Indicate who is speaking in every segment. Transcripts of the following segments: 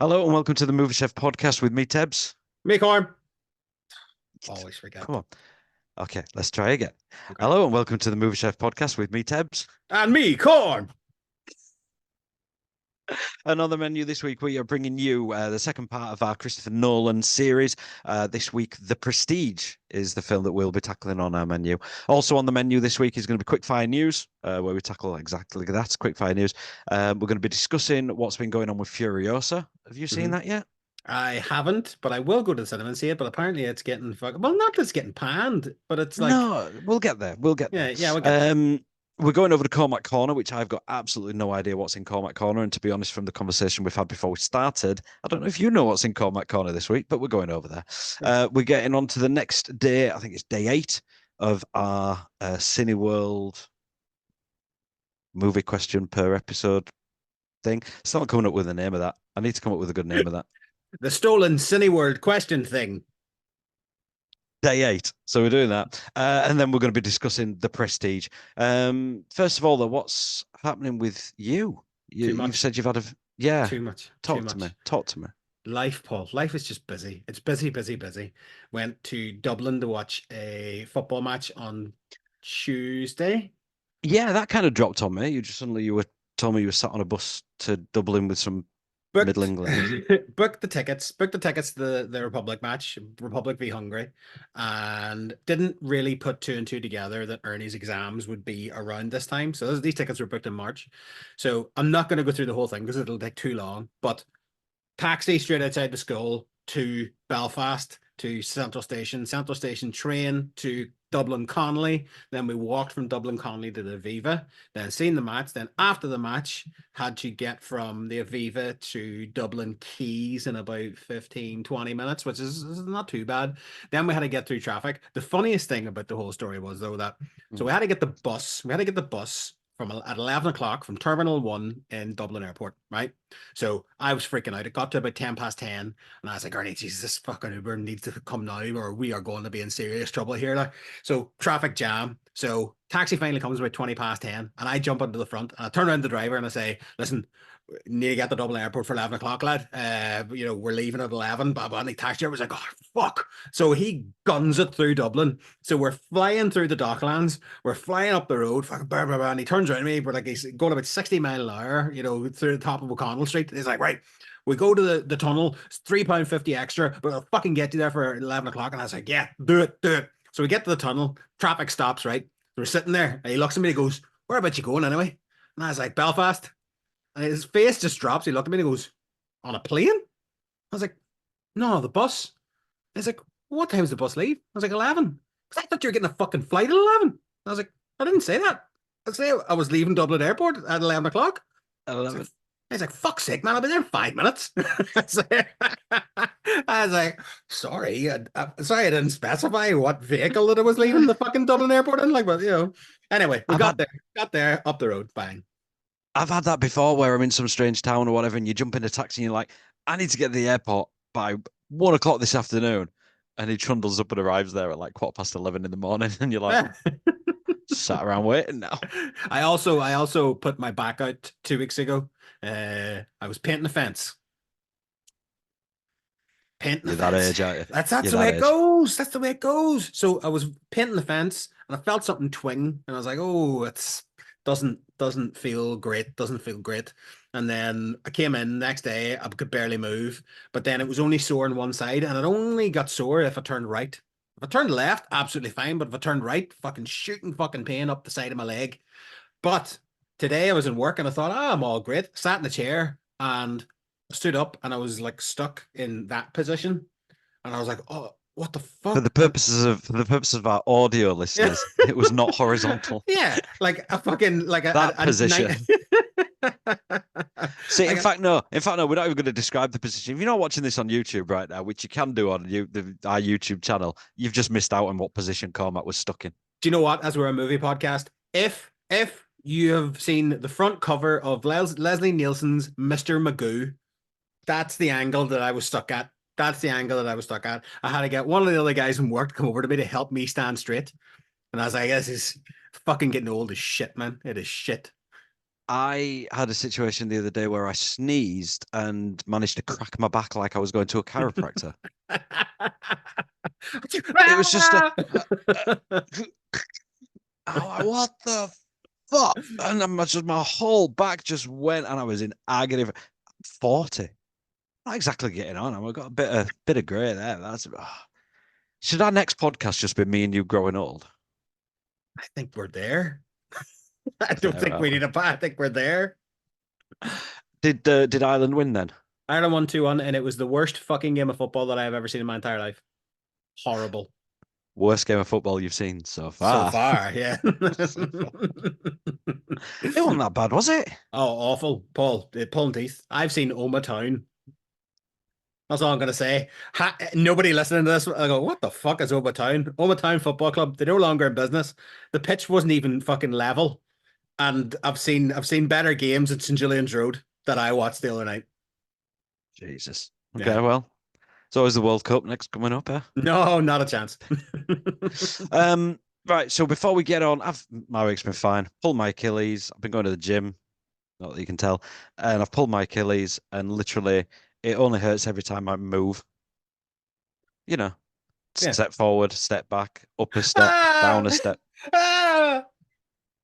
Speaker 1: Hello and welcome to the Movie Chef podcast with me, Tebs.
Speaker 2: Me, Corn. Always
Speaker 1: Come
Speaker 2: forget.
Speaker 1: on. Okay, let's try again.
Speaker 2: Okay.
Speaker 1: Hello and welcome to the Movie Chef podcast with me, Tebs.
Speaker 2: And me, Corn.
Speaker 1: And on the menu this week, we are bringing you the second part of our Christopher Nolan series. This week, The Prestige is the film that we'll be tackling on our menu. Also on the menu this week is going to be Quickfire News, where we tackle exactly that, Quickfire News. We're going to be discussing what's been going on with Furiosa. Have you seen
Speaker 2: hmm
Speaker 1: that yet?
Speaker 2: I haven't, but I will go to the cinema and see it. But apparently, it's getting well, not that it's getting panned, but it's like,
Speaker 1: No, we'll get there. We'll get there.
Speaker 2: yeah, we'll get there.
Speaker 1: We're going over to Cormac Corner, which I've got absolutely no idea what's in Cormac Corner. And to be honest, from the conversation we've had before we started, I don't know if you know what's in Cormac Corner this week, but we're going over there. We're getting on to the next day. I think it's day 8 of our Cineworld movie question per episode thing. Still not coming up with the name of that. I need to come up with a good name of that.
Speaker 2: The stolen Cineworld question thing.
Speaker 1: Day 8. So we're doing that. And then we're going to be discussing The Prestige. First of all, though, what's happening with you?
Speaker 2: Too
Speaker 1: You've
Speaker 2: much.
Speaker 1: said you've had a... Yeah.
Speaker 2: Too much. Too
Speaker 1: Talk to me.
Speaker 2: much.
Speaker 1: Talk to me.
Speaker 2: Life, Paul. Life is just busy. It's busy, busy, busy. Went to Dublin to watch a football match on Tuesday.
Speaker 1: Yeah, that kind of dropped on me. You were told me you were sat on a bus to Dublin with some Middle
Speaker 2: Booked
Speaker 1: England.
Speaker 2: booked the tickets to the Republic match, Republic v Hungary, and didn't really put two and two together that Ernie's exams would be around this time. So these tickets were booked in March. So I'm not going to go through the whole thing because it'll take too long. But taxi straight outside the school to Belfast to Central Station train to Dublin Connolly. Then we walked from Dublin Connolly to the Aviva, then seen the match. Then after the match, had to get from the Aviva to Dublin Quays in about 15, 20 minutes, which is not too bad. Then we had to get through traffic. The funniest thing about the whole story was, though, that so we had to get the bus. We had to get the bus from at 11 o'clock from Terminal 1 in Dublin Airport, right? So I was freaking out. It got to about 10 past 10, and I was like, Ernie, Jesus, this fucking Uber needs to come now, or we are going to be in serious trouble here. Like, so traffic jam. So taxi finally comes about 20 past 10, and I jump into the front, and I turn around to the driver, and I say, listen, need to get to Dublin Airport for 11 o'clock, lad. We're leaving at 11. But the taxi driver was like, oh, fuck. So he guns it through Dublin. So we're flying through the Docklands. We're flying up the road. Fucking blah, blah, blah, and he turns around to me. We're like, he's going about 60 miles an hour, through the top of O'Connell Street. He's like, right, we go to the tunnel. It's £3.50 extra, but I'll fucking get you there for 11 o'clock. And I was like, yeah, do it, do it. So we get to the tunnel. Traffic stops, right? We're sitting there. And he looks at me and he goes, where about you going anyway? And I was like, Belfast. And his face just drops. He looked at me and he goes, on a plane? I was like, no, the bus. He's like, what time's the bus leave? I was like, 11. Because I thought you were getting a fucking flight at 11. I was like, I didn't say that. I say I was leaving Dublin Airport at 11 o'clock.
Speaker 1: I love it.
Speaker 2: He's like, fuck's sake, man, I'll be there in 5 minutes. I was like, sorry. Sorry, I didn't specify what vehicle that I was leaving the fucking Dublin Airport in. Like, but, Anyway, we got there, up the road, bang.
Speaker 1: I've had that before where I'm in some strange town or whatever, and you jump in a taxi and you're like, I need to get to the airport by 1 o'clock this afternoon. And he trundles up and arrives there at like 11:15 in the morning, and you're like, sat around waiting now.
Speaker 2: I also put my back out 2 weeks ago. I was painting the fence. Painting the
Speaker 1: You're that
Speaker 2: fence.
Speaker 1: age, aren't you?
Speaker 2: That's
Speaker 1: You're
Speaker 2: the way
Speaker 1: that
Speaker 2: it
Speaker 1: age.
Speaker 2: goes. That's the way it goes. So I was painting the fence and I felt something twing and I was like, oh, it's doesn't feel great. Doesn't feel great. And then I came in the next day, I could barely move, but then it was only sore on one side and it only got sore if I turned right. If I turned left, absolutely fine. But if I turned right, fucking shooting fucking pain up the side of my leg. But today I was in work and I thought, I'm all great. Sat in the chair and stood up and I was like stuck in that position. And I was like, oh, what the
Speaker 1: For
Speaker 2: fuck?
Speaker 1: the purposes of our audio
Speaker 2: Yeah.
Speaker 1: listeners, it was not horizontal.
Speaker 2: Yeah, like a fucking like
Speaker 1: That
Speaker 2: a
Speaker 1: position. See,
Speaker 2: like
Speaker 1: in fact, no. In fact, no. We're not even going to describe the position. If you're not watching this on YouTube right now, which you can do on our YouTube channel, you've just missed out on what position Cormac was stuck in.
Speaker 2: do you know what? As we're a movie podcast, if you have seen the front cover of Leslie Nielsen's Mr. Magoo, that's the angle that I was stuck at. That's the angle that I was stuck at. I had to get one of the other guys from work to come over to me to help me stand straight. And I was like, this is fucking getting old as shit, man. It is shit.
Speaker 1: I had a situation the other day where I sneezed and managed to crack my back like I was going to a chiropractor. It was just I'm like, what the fuck? And my whole back just went, and I was in agony. 40, not exactly getting on. I've got a bit of grey there. Should our next podcast just be me and you growing old?
Speaker 2: I think we're there. I don't
Speaker 1: There,
Speaker 2: think
Speaker 1: aren't
Speaker 2: we
Speaker 1: we?
Speaker 2: need a I think we're there.
Speaker 1: Did Ireland win then?
Speaker 2: Ireland won 2-1, and it was the worst fucking game of football that I've ever seen in my entire life. Horrible.
Speaker 1: Worst game of football you've seen so
Speaker 2: So
Speaker 1: far.
Speaker 2: far, yeah.
Speaker 1: It wasn't that bad, was it?
Speaker 2: Oh, awful. Paul, pulling teeth. I've seen Oma Town. That's all I'm gonna say. Nobody listening to this, I go, what the fuck is Oma Town? Oma Town Football Club. They're no longer in business. The pitch wasn't even fucking level. And I've seen better games at St. Julian's Road that I watched the other night.
Speaker 1: Jesus.
Speaker 2: Yeah.
Speaker 1: Okay, well, it's always the World Cup next coming up, eh?
Speaker 2: No, not a chance.
Speaker 1: Um, right. So before we get on, my week's been fine. Pulled my Achilles. I've been going to the gym, not that you can tell, and I've pulled my Achilles, and literally it only hurts every time I move. You know,
Speaker 2: Yeah.
Speaker 1: step forward, step back, up a step,
Speaker 2: Ah!
Speaker 1: down a step.
Speaker 2: Ah!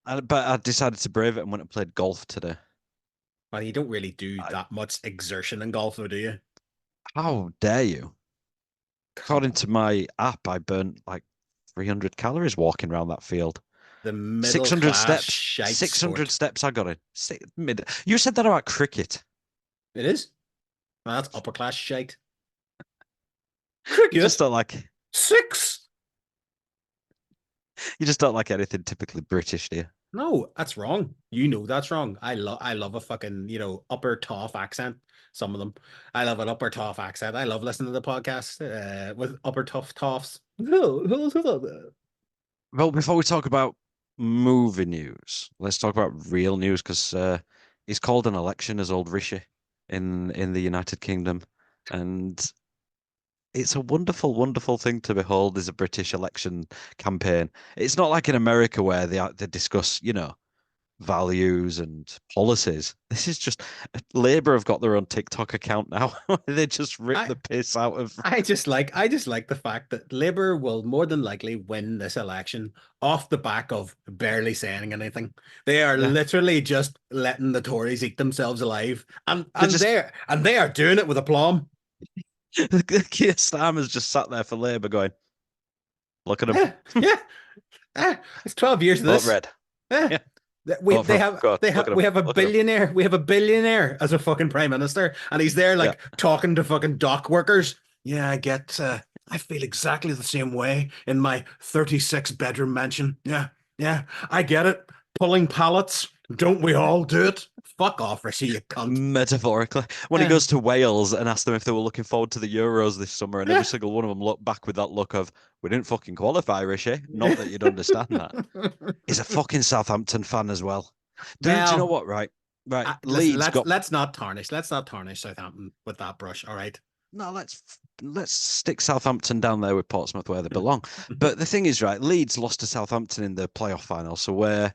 Speaker 1: But I decided to brave it and went and played golf today.
Speaker 2: Well, you don't really do
Speaker 1: I,
Speaker 2: that much exertion in golf, though, do you?
Speaker 1: how dare you?
Speaker 2: Come
Speaker 1: According
Speaker 2: on.
Speaker 1: to my app, I burnt like 300 calories walking around that field.
Speaker 2: The middle
Speaker 1: 600
Speaker 2: class
Speaker 1: steps.
Speaker 2: shite
Speaker 1: 600
Speaker 2: sport.
Speaker 1: steps I got in. You said that about cricket.
Speaker 2: It is. Well, that's upper class shite.
Speaker 1: You just
Speaker 2: Cricket?
Speaker 1: don't like
Speaker 2: Six?
Speaker 1: you just don't like anything typically British, do you?
Speaker 2: No, that's wrong. You know that's wrong. I love a fucking, upper toff accent. Some of them. I love an upper toff accent. I love listening to the podcast with upper tough toffs.
Speaker 1: Well, before we talk about movie news, let's talk about real news because he's called an election as old Rishi in the United Kingdom, and it's a wonderful, wonderful thing to behold is a British election campaign. It's not like in America where they discuss, values and policies. This is just Labour have got their own TikTok account now. They just rip
Speaker 2: I
Speaker 1: the piss out of.
Speaker 2: I just like the fact that Labour will more than likely win this election off the back of barely saying anything. They are
Speaker 1: Yeah,
Speaker 2: literally just letting the Tories eat themselves alive, and
Speaker 1: they
Speaker 2: and
Speaker 1: just
Speaker 2: they are doing it with aplomb.
Speaker 1: Keir Starmer's just sat there for Labour going, look at him,
Speaker 2: Yeah, yeah. It's 12 years of
Speaker 1: vote
Speaker 2: this.
Speaker 1: red.
Speaker 2: Yeah.
Speaker 1: Yeah,
Speaker 2: We
Speaker 1: vote for
Speaker 2: they
Speaker 1: him.
Speaker 2: have
Speaker 1: Go on,
Speaker 2: they
Speaker 1: look
Speaker 2: have
Speaker 1: at him,
Speaker 2: we have a
Speaker 1: look at him.
Speaker 2: billionaire. We have a billionaire as a fucking prime minister, and he's there
Speaker 1: Yeah,
Speaker 2: like talking to fucking dock workers. Yeah, I feel exactly the same way in my 36 bedroom mansion. Yeah, yeah, I get it. Pulling pallets. Don't we all do it? Fuck off, Rishi, you cunt.
Speaker 1: metaphorically. When he
Speaker 2: Yeah,
Speaker 1: goes to Wales and asks them if they were looking forward to the Euros this summer, and every
Speaker 2: yeah.
Speaker 1: single one of them look back with that look of, we didn't fucking qualify, Rishi. Not that you'd understand that. He's a fucking Southampton fan as well. Do you know
Speaker 2: Well,
Speaker 1: what, right? Right,
Speaker 2: listen,
Speaker 1: Leeds
Speaker 2: let's
Speaker 1: got
Speaker 2: let's not tarnish. Let's not tarnish Southampton with that brush. All right.
Speaker 1: no, let's stick Southampton down there with Portsmouth where they belong. But the thing is, right, Leeds lost to Southampton in the playoff final, so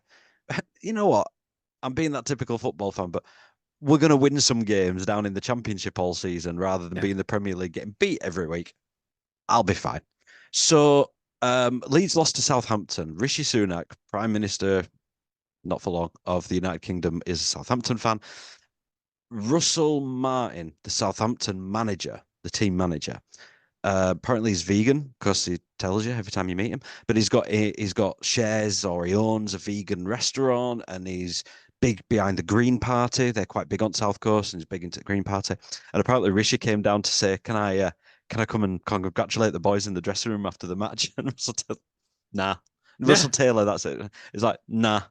Speaker 1: you know what? I'm being that typical football fan, but we're going to win some games down in the Championship all season rather than
Speaker 2: Yeah.
Speaker 1: being the Premier League getting beat every week. I'll be fine. So Leeds lost to Southampton. Rishi Sunak, Prime Minister, not for long, of the United Kingdom, is a Southampton fan. Russell Martin, the Southampton manager, the team manager, apparently he's vegan because he tells you every time you meet him. But he's got shares or he owns a vegan restaurant and he's big behind the Green Party. They're quite big on South Coast and he's big into the Green Party. And apparently Rishi came down to say, can I come and congratulate the boys in the dressing room after the match? And nah. And
Speaker 2: Yeah.
Speaker 1: Russell Taylor, that's it. He's like, nah,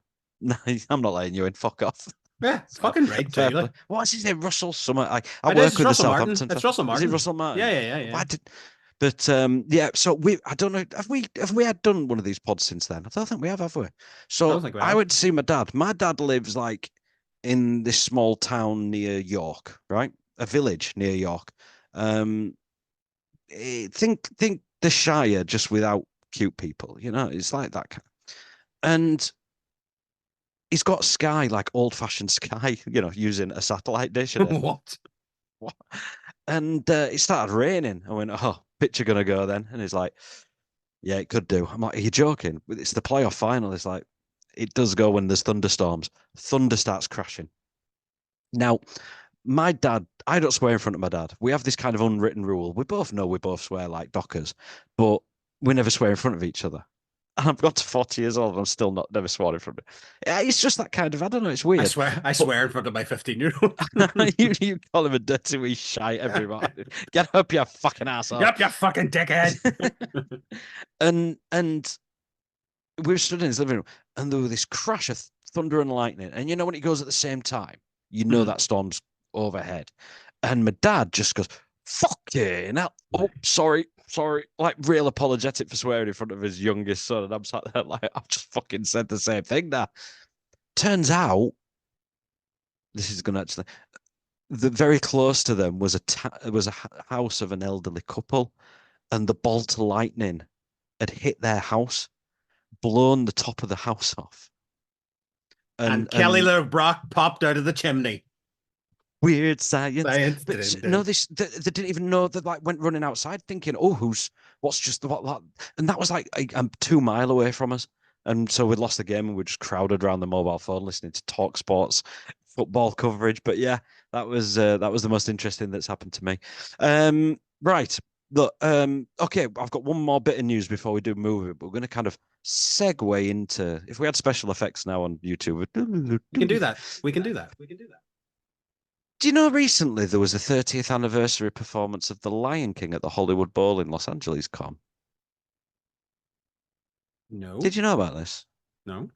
Speaker 1: I'm not letting you in. Fuck off.
Speaker 2: Yeah.
Speaker 1: So
Speaker 2: Fucking right
Speaker 1: fair
Speaker 2: too.
Speaker 1: play.
Speaker 2: Like.
Speaker 1: What's his name? Russell Summer. I
Speaker 2: It is.
Speaker 1: work
Speaker 2: It's
Speaker 1: with the
Speaker 2: Russell Martin.
Speaker 1: Southampton
Speaker 2: It's
Speaker 1: fan.
Speaker 2: Russell
Speaker 1: Is it
Speaker 2: Martin.
Speaker 1: Russell
Speaker 2: Yeah,
Speaker 1: Martin?
Speaker 2: yeah, yeah, yeah.
Speaker 1: Why did? But yeah. So I don't know. Have we had done one of these pods since then? I don't think we have we?
Speaker 2: I don't
Speaker 1: So
Speaker 2: think we
Speaker 1: I
Speaker 2: have.
Speaker 1: went to see my dad. My dad lives like in this small town near York, right? A village near York. Um, think the Shire just without cute people. It's like that. And he's got Sky, like old-fashioned Sky, using a satellite dish.
Speaker 2: What?
Speaker 1: What? And it started raining. I went, oh, picture gonna go then. And he's like, yeah, it could do. I'm like, are you joking? It's the playoff final. It's like, it does go when there's thunderstorms. Thunder starts crashing. Now, my dad, I don't swear in front of my dad. We have this kind of unwritten rule. We both know we both swear like dockers, but we never swear in front of each other. And I've got to 40 years old and I'm still not never sworn in front of it. It's just that kind of, I don't know, it's weird.
Speaker 2: I
Speaker 1: But
Speaker 2: swear in front of my 15-year-old.
Speaker 1: you call him a dirty wee shite every morning. Get up, you fucking asshole.
Speaker 2: Yep, you fucking dickhead.
Speaker 1: And we were stood in his living room and there was this crash of thunder and lightning. And when it goes at the same time,
Speaker 2: Mhm.
Speaker 1: that storm's overhead. And my dad just goes, fucking hell. Oh, sorry. Like real apologetic for swearing in front of his youngest son. And I'm sat there like, I've just fucking said the same thing now. Turns out, this is going to actually, very close to them was a house of an elderly couple, and the bolt of lightning had hit their house, blown the top of the house off, and
Speaker 2: And Kelly LeBrock popped out of the chimney.
Speaker 1: weird science.
Speaker 2: Science.
Speaker 1: But no, they didn't even know that. Like, went running outside thinking, "Oh, what's just what?" And that was like 2 mile away from us. And so we lost the game, and we just crowded around the mobile phone listening to Talk Sports football coverage. But yeah, that was the most interesting that's happened to me. Right. Look, okay, I've got one more bit of news before we do movie, but we're going to kind of segue into, if we had special effects now on YouTube.
Speaker 2: We can do that. We can do that.
Speaker 1: Do you know recently there was a 30th anniversary performance of The Lion King at the Hollywood Bowl in Los Angeles, Com?
Speaker 2: No,
Speaker 1: Did you know about this?
Speaker 2: no,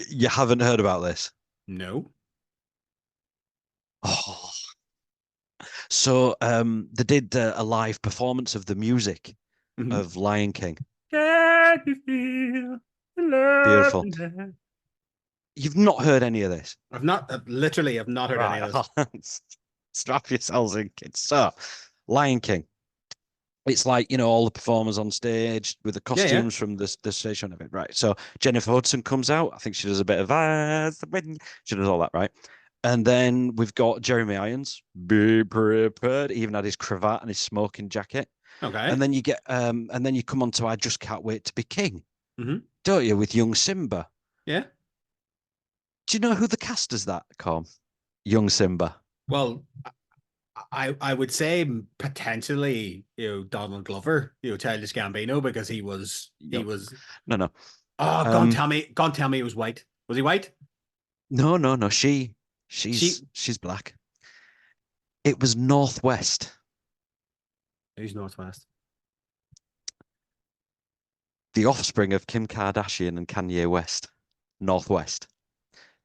Speaker 1: You haven't heard about this?
Speaker 2: no.
Speaker 1: Oh. So they did a live performance of the music
Speaker 2: Mhm.
Speaker 1: of Lion King.
Speaker 2: Can you feel the love
Speaker 1: Beautiful.
Speaker 2: in that?
Speaker 1: You've not heard any of this?
Speaker 2: Literally, I've not heard any
Speaker 1: Right.
Speaker 2: of this.
Speaker 1: Strap yourselves in, kids. So, Lion King. It's like, all the performers on stage with the
Speaker 2: Yeah, yeah.
Speaker 1: costumes from the station of it, right? So Jennifer Hudson comes out. I think she does a bit of she does all that, right? And then we've got Jeremy Irons, be prepared, even had his cravat and his smoking jacket.
Speaker 2: Okay.
Speaker 1: And then you come on to I Just Can't Wait to Be King,
Speaker 2: Hmm.
Speaker 1: don't you, with young Simba?
Speaker 2: Yeah.
Speaker 1: Do you know who the cast is that, Com? Young Simba.
Speaker 2: Well, I would say potentially, Donald Glover, Childish Gambino, because he
Speaker 1: Yep.
Speaker 2: was.
Speaker 1: No, no.
Speaker 2: Oh,
Speaker 1: Um,
Speaker 2: go on, tell me he was white. Was he white?
Speaker 1: no.
Speaker 2: She.
Speaker 1: She's black. It was Northwest.
Speaker 2: Who's Northwest?
Speaker 1: The offspring of Kim Kardashian and Kanye West. Northwest.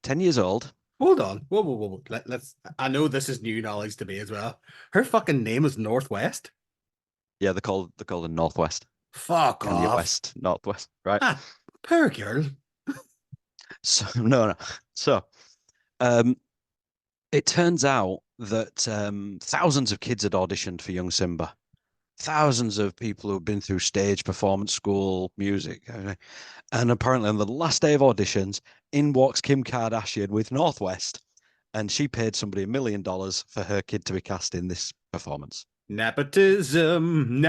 Speaker 1: 10 years old.
Speaker 2: Hold on. Whoa. Let's. I know this is new knowledge to me as well. Her fucking name is Northwest.
Speaker 1: Yeah, they're called the Northwest.
Speaker 2: Fuck
Speaker 1: Kanye
Speaker 2: off.
Speaker 1: West, Northwest, right?
Speaker 2: Ah, poor girl.
Speaker 1: So no. So um it turns out that thousands of kids had auditioned for young Simba. Thousands of people who've been through stage performance school, music. And apparently on the last day of auditions, in walks Kim Kardashian with Northwest, and she paid somebody $1 million for her kid to be cast in this performance.
Speaker 2: Nepotism.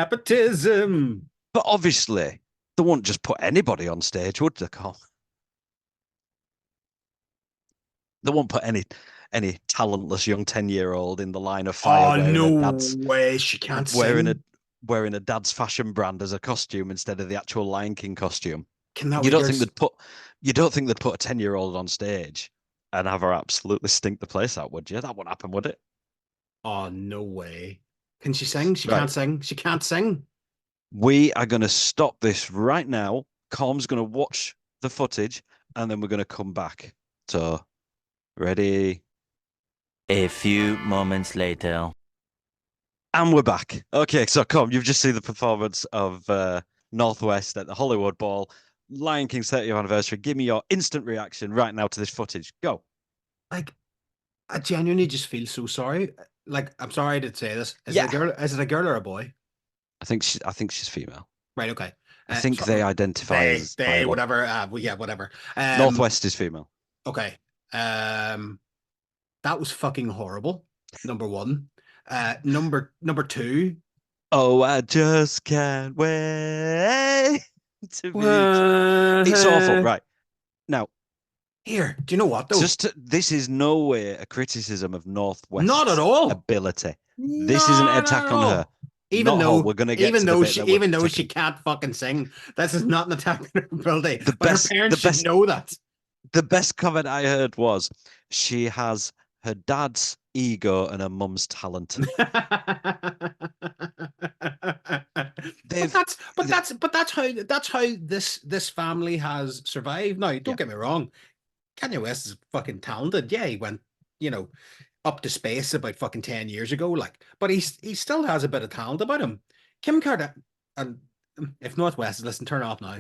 Speaker 1: But obviously, they won't just put anybody on stage, would they, Carl? They won't put any talentless young 10-year-old in the line of fire
Speaker 2: Oh, no way. She can't
Speaker 1: wearing a
Speaker 2: sing.
Speaker 1: wearing a dad's fashion brand as a costume instead of the actual Lion King costume.
Speaker 2: Can that
Speaker 1: You
Speaker 2: wee
Speaker 1: don't
Speaker 2: girl?
Speaker 1: think they'd put you don't think they'd put a 10-year-old on stage and have her absolutely stink the place out, would you? That wouldn't happen, would it?
Speaker 2: Oh, no way. Can she sing? She can't
Speaker 1: Right.
Speaker 2: sing. She can't sing.
Speaker 1: We are going to stop this right now. Calm's going to watch the footage and then we're going to come back. So, ready?
Speaker 3: A few moments later.
Speaker 1: And we're back. Okay, so come, you've just seen the performance of Northwest at the Hollywood Bowl, Lion King's 30th anniversary. Give me your instant reaction right now to this footage. Go.
Speaker 2: Like, I genuinely just feel so sorry. Like, I'm sorry to say this. Is it
Speaker 1: Yeah.
Speaker 2: a girl? Is it a girl or a boy?
Speaker 1: I think she's female.
Speaker 2: Right. Okay.
Speaker 1: I think they identify as
Speaker 2: they
Speaker 1: by what
Speaker 2: whatever. Well, yeah, whatever.
Speaker 1: Northwest is female.
Speaker 2: Okay. That was fucking horrible. Number one. Number two.
Speaker 1: Oh, I just can't wait to be. It's awful,
Speaker 2: Here,
Speaker 1: right? Now,
Speaker 2: do you know what though?
Speaker 1: this is no way a criticism of
Speaker 2: Not at
Speaker 1: Northwest's
Speaker 2: all.
Speaker 1: ability. This isn't an
Speaker 2: Not at
Speaker 1: attack on her.
Speaker 2: all.
Speaker 1: Not at all. We're going to get to the bit that we're
Speaker 2: Even though she
Speaker 1: taking.
Speaker 2: can't fucking sing, this is not an attack on her ability.
Speaker 1: The
Speaker 2: But her
Speaker 1: best,
Speaker 2: parents should know that.
Speaker 1: the best comment I heard was she has her dad's ego and her mum's talent.
Speaker 2: That's how this family has survived. Now, don't
Speaker 1: Yeah.
Speaker 2: get me wrong. Kanye West is fucking talented. Yeah, he went, up to space about fucking 10 years ago. Like, but he still has a bit of talent about him. Kim Kardashian, and if Northwest, listen, turn off now.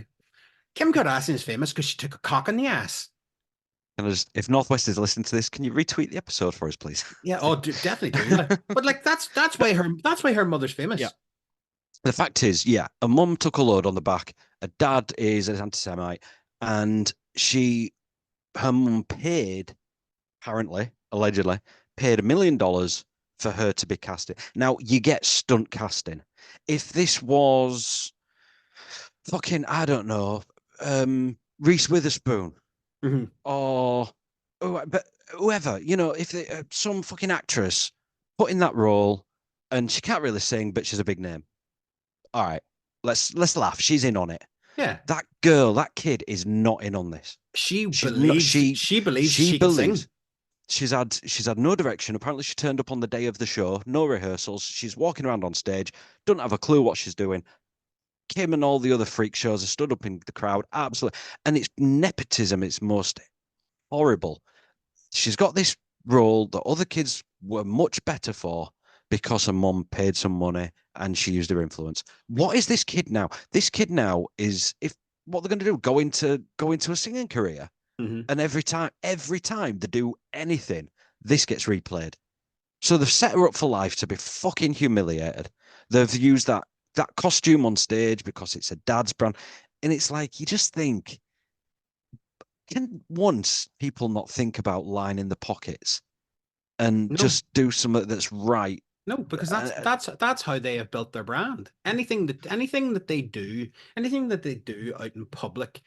Speaker 2: Kim Kardashian is famous because she took a cock in the ass.
Speaker 1: And if Northwest is listening to this, can you retweet the episode for us, please?
Speaker 2: Yeah, definitely do. But that's why her mother's famous.
Speaker 1: Yeah. The fact is, yeah, a mum took a load on the back. A dad is an anti-Semite, and her mum paid, apparently, allegedly, paid $1 million for her to be casted. Now, you get stunt casting. If this was fucking, I don't know, Reese Witherspoon
Speaker 2: Mhm.
Speaker 1: or but whoever, if some fucking actress put in that role and she can't really sing, but she's a big name. All right, let's laugh. She's in on it.
Speaker 2: Yeah,
Speaker 1: That girl, that kid is not in on this.
Speaker 2: she
Speaker 1: She's not,
Speaker 2: believes she can sing.
Speaker 1: She's had no direction. Apparently, she turned up on the day of the show, no rehearsals. She's walking around on stage, don't have a clue what she's doing. Kim and all the other freak shows are stood up in the crowd, absolutely, and it's nepotism. It's most horrible. She's got this role that other kids were much better for because her mum paid some money and she used her influence. What is this kid now? This kid now is, if what they're going to do, go into a singing career.
Speaker 2: Mhm.
Speaker 1: And every time they do anything, this gets replayed. So they've set her up for life to be fucking humiliated. They've used that costume on stage because it's a dad's brand. And it's like, you just think, can once people not think about lining the pockets and
Speaker 2: No.
Speaker 1: just do something that's right?
Speaker 2: No, because that's how they have built their brand. Anything that they do, out in public,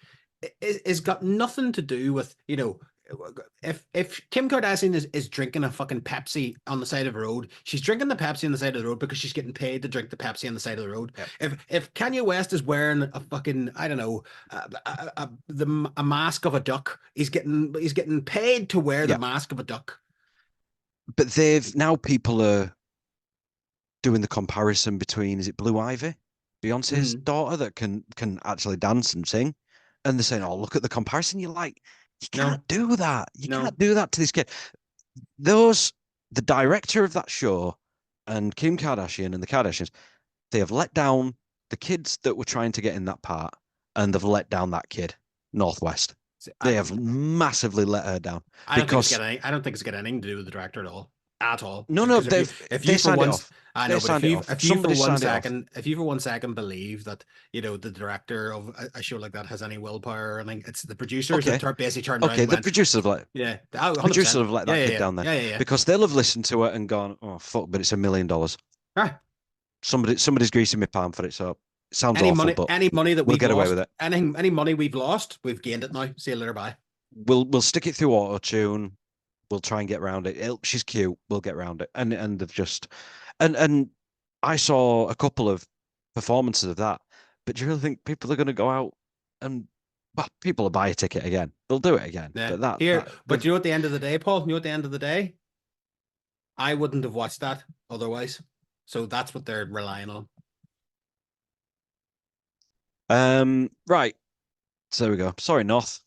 Speaker 2: is got nothing to do with, if Kim Kardashian is drinking a fucking Pepsi on the side of the road, she's drinking the Pepsi on the side of the road because she's getting paid to drink the Pepsi on the side of the road.
Speaker 1: Yep.
Speaker 2: If Kanye West is wearing a fucking, I don't know, a mask of a duck, he's getting paid to wear the
Speaker 1: Yep.
Speaker 2: mask of a duck.
Speaker 1: But people are doing the comparison between, is it Blue Ivy, Beyonce's daughter, that can actually dance and sing, and they're saying, "Oh, look at the comparison." You're like, you can't do that. You can't do that to this kid. The director of that show and Kim Kardashian and the Kardashians, they have let down the kids that were trying to get in that part, and they've let down that kid, Northwest. They have massively let her down.
Speaker 2: I don't think it's got anything to do with the director at all. At all.
Speaker 1: No,
Speaker 2: they signed it off. I know, but if you for one second believe that, the director of a show like that has any willpower, I think it's the producers that basically turned around.
Speaker 1: Okay, the producers have let.
Speaker 2: Yeah,
Speaker 1: producers have let that kid down there.
Speaker 2: Yeah.
Speaker 1: Because they'll have listened to it and gone, "Oh fuck!" But it's $1 million.
Speaker 2: Ah.
Speaker 1: Somebody's greasing my palm for it. So it sounds awful, but
Speaker 2: any money that
Speaker 1: we'll get away with it.
Speaker 2: Any money we've lost, we've gained it now. See you later, bye.
Speaker 1: We'll stick it through auto tune. We'll try and get around it. She's cute. We'll get around it. And they've just and I saw a couple of performances of that. But do you really think people are going to go out and people will buy a ticket again? They'll do it again.
Speaker 2: Yeah.
Speaker 1: But
Speaker 2: you know, at the end of the day, Paul. You know, at the end of the day, I wouldn't have watched that otherwise. So that's what they're relying
Speaker 1: on. Right. So there we go. Sorry, North.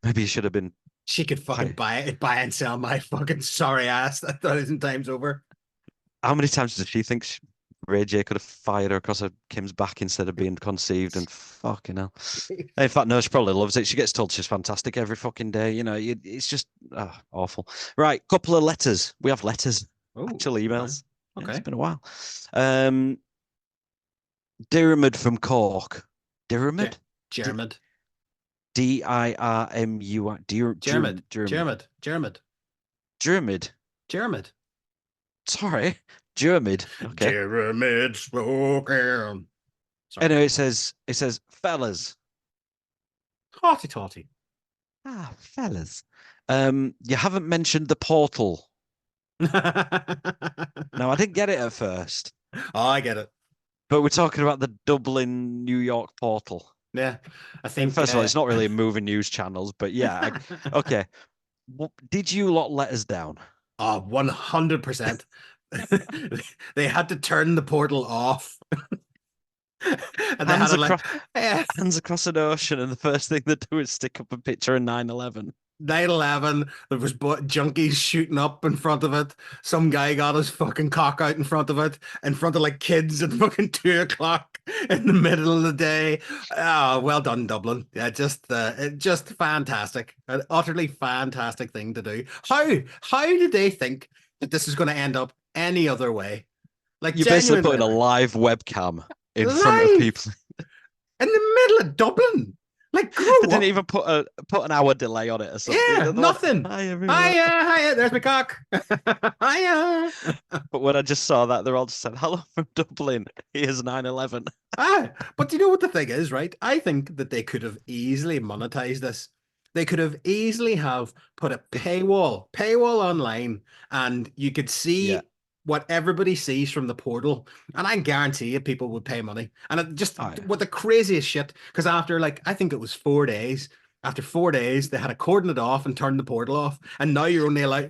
Speaker 1: Maybe you should have been.
Speaker 2: She could fucking buy and sell my fucking sorry ass 1,000 times over.
Speaker 1: How many times does she think Ray J could have fired her across Kim's back instead of being conceived? And fucking hell. In fact, no, she probably loves it. She gets told she's fantastic every fucking day. It's just awful. Right, couple of letters. We have letters. Actual emails.
Speaker 2: Okay.
Speaker 1: Yeah, it's been a while. Diarmid from Cork. Diarmid? Dirmu.
Speaker 2: Dermot.
Speaker 1: Germid.
Speaker 2: Dermot.
Speaker 1: Sorry, Germid. Okay.
Speaker 2: Dermot smoking. Sorry.
Speaker 1: Anyway, it says fellas.
Speaker 2: Totty totty.
Speaker 1: Ah, fellas. You haven't mentioned the portal. Now, I didn't get it at first,
Speaker 2: Oh, I get it.
Speaker 1: but we're talking about the Dublin, New York portal.
Speaker 2: Yeah, I
Speaker 1: And
Speaker 2: think.
Speaker 1: first of all, it's not really a movie news channels, but yeah. Okay. Did you lot let us down?
Speaker 2: Oh, 100%. They had to turn the portal off. And they had
Speaker 1: Hands
Speaker 2: to like,
Speaker 1: across, hands across an ocean, and the first thing they do is stick up a picture of 9/11.
Speaker 2: 9/11, there was junkies shooting up in front of it. Some guy got his fucking cock out in front of it, in front of like kids at fucking 2 o'clock in the middle of the day. Oh, well done, Dublin. Yeah, just fantastic. An utterly fantastic thing to do. How did they think that this is going to end up any other way? Like,
Speaker 1: You're basically
Speaker 2: genuinely,
Speaker 1: putting a live webcam in front of
Speaker 2: live
Speaker 1: people.
Speaker 2: in the middle of Dublin. Like,
Speaker 1: They
Speaker 2: grow
Speaker 1: didn't
Speaker 2: up.
Speaker 1: even put an hour delay on it or something.
Speaker 2: Yeah,
Speaker 1: They're like,
Speaker 2: nothing.
Speaker 1: Hi everyone.
Speaker 2: Hiya, there's my cock. Hiya.
Speaker 1: But when I just saw that, they're all just said, "Hello from Dublin. Here's 9/11."
Speaker 2: But you know what the thing is, right? I think that they could have easily monetized this. They could have easily have put a paywall online, and you could see
Speaker 1: Yeah.
Speaker 2: what everybody sees from the portal. And I guarantee you, people would pay money. And it just
Speaker 1: Oh, yeah.
Speaker 2: with the craziest shit, because after like I think it was 4 days. After 4 days, they had to cordon it off and turn the portal off. And now you're only allowed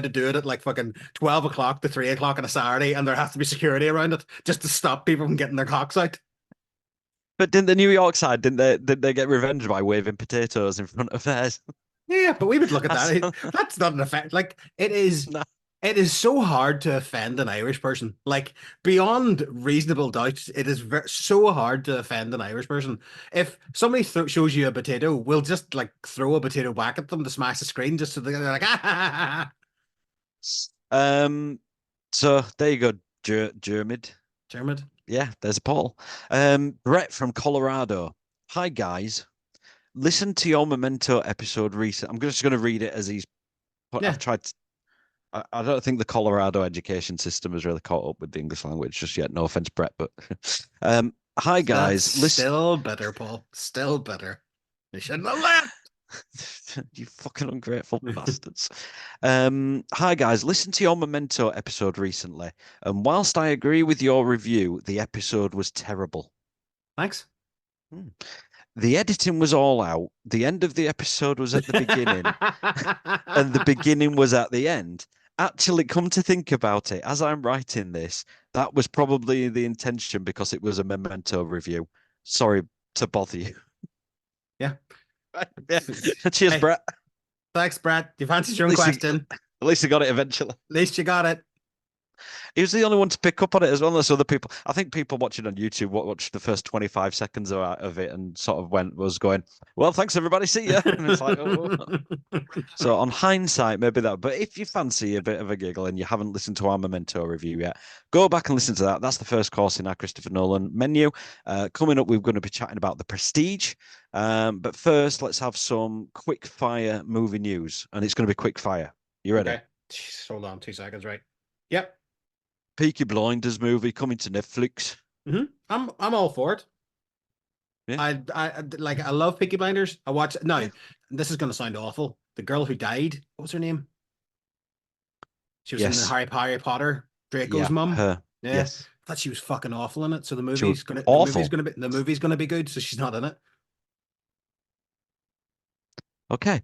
Speaker 2: to do it at like fucking 12 o'clock to 3 o'clock on a Saturday, and there has to be security around it just to stop people from getting their cocks out.
Speaker 1: But didn't the New York side, didn't they get revenge by waving potatoes in front of theirs?
Speaker 2: Yeah, but we would look at that.
Speaker 1: That's-
Speaker 2: That's not an effect. Like it is.
Speaker 1: No.
Speaker 2: It is so hard to offend an Irish person. Like beyond reasonable doubt, it is so hard to offend an Irish person. If somebody shows you a potato, we'll just like throw a potato back at them to smash the screen, just so they're like, ah, ha, ha, ha.
Speaker 1: So there you go, Germid.
Speaker 2: Dermot.
Speaker 1: Yeah, there's Paul. Brett from Colorado. Hi guys. Listen to your Memento episode recent. I'm just going to read it as he's put.
Speaker 2: Yeah.
Speaker 1: I've tried to, I don't think the Colorado education system has really caught up with the English language just yet. No offense, Brett, but hi guys.
Speaker 2: That's still better, Paul. Still better. They shouldn't have left.
Speaker 1: You fucking ungrateful bastards. Hi guys, listen to your Memento episode recently, and whilst I agree with your review, the episode was terrible.
Speaker 2: Thanks.
Speaker 1: The editing was all out. The end of the episode was at the beginning, and the beginning was at the end. Actually, come to think about it, as I'm writing this, that was probably the intention because it was a Memento review. Sorry to bother you.
Speaker 2: Yeah.
Speaker 1: Yeah. Cheers,
Speaker 2: Hey.
Speaker 1: Brett.
Speaker 2: Thanks, Brad. You've answered your own
Speaker 1: At least
Speaker 2: question.
Speaker 1: At least I got it eventually.
Speaker 2: At least you got it.
Speaker 1: He was the only one to pick up on it as well as other people. I think people watching on YouTube watched the first 25 seconds of it and sort of was going, well, thanks everybody, see ya. And it's like, oh. So on hindsight, maybe that. But if you fancy a bit of a giggle and you haven't listened to our Memento review yet, go back and listen to that. That's the first course in our Christopher Nolan menu. Coming up, we're going to be chatting about The Prestige. But first, let's have some quick fire movie news. And it's going to be quick fire. You ready?
Speaker 2: Okay. Jeez, hold on 2 seconds, right? Yep.
Speaker 1: Peaky Blinders movie coming to Netflix.
Speaker 2: I'm all for it.
Speaker 1: Yeah.
Speaker 2: I love Peaky Blinders. I watch now. Yeah. This is going to sound awful. The girl who died. What was her name? She was in the Harry Potter. Draco's mum.
Speaker 1: Her.
Speaker 2: Yeah.
Speaker 1: Yes.
Speaker 2: I thought she was fucking awful in it. So the movie's gonna be good. So she's not in it.
Speaker 1: Okay.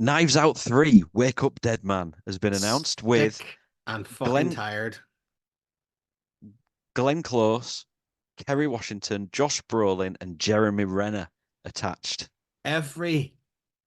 Speaker 1: Knives Out 3, Wake Up Dead Man has been announced with
Speaker 2: and fucking tired.
Speaker 1: Glenn Close, Kerry Washington, Josh Brolin, and Jeremy Renner attached.
Speaker 2: Every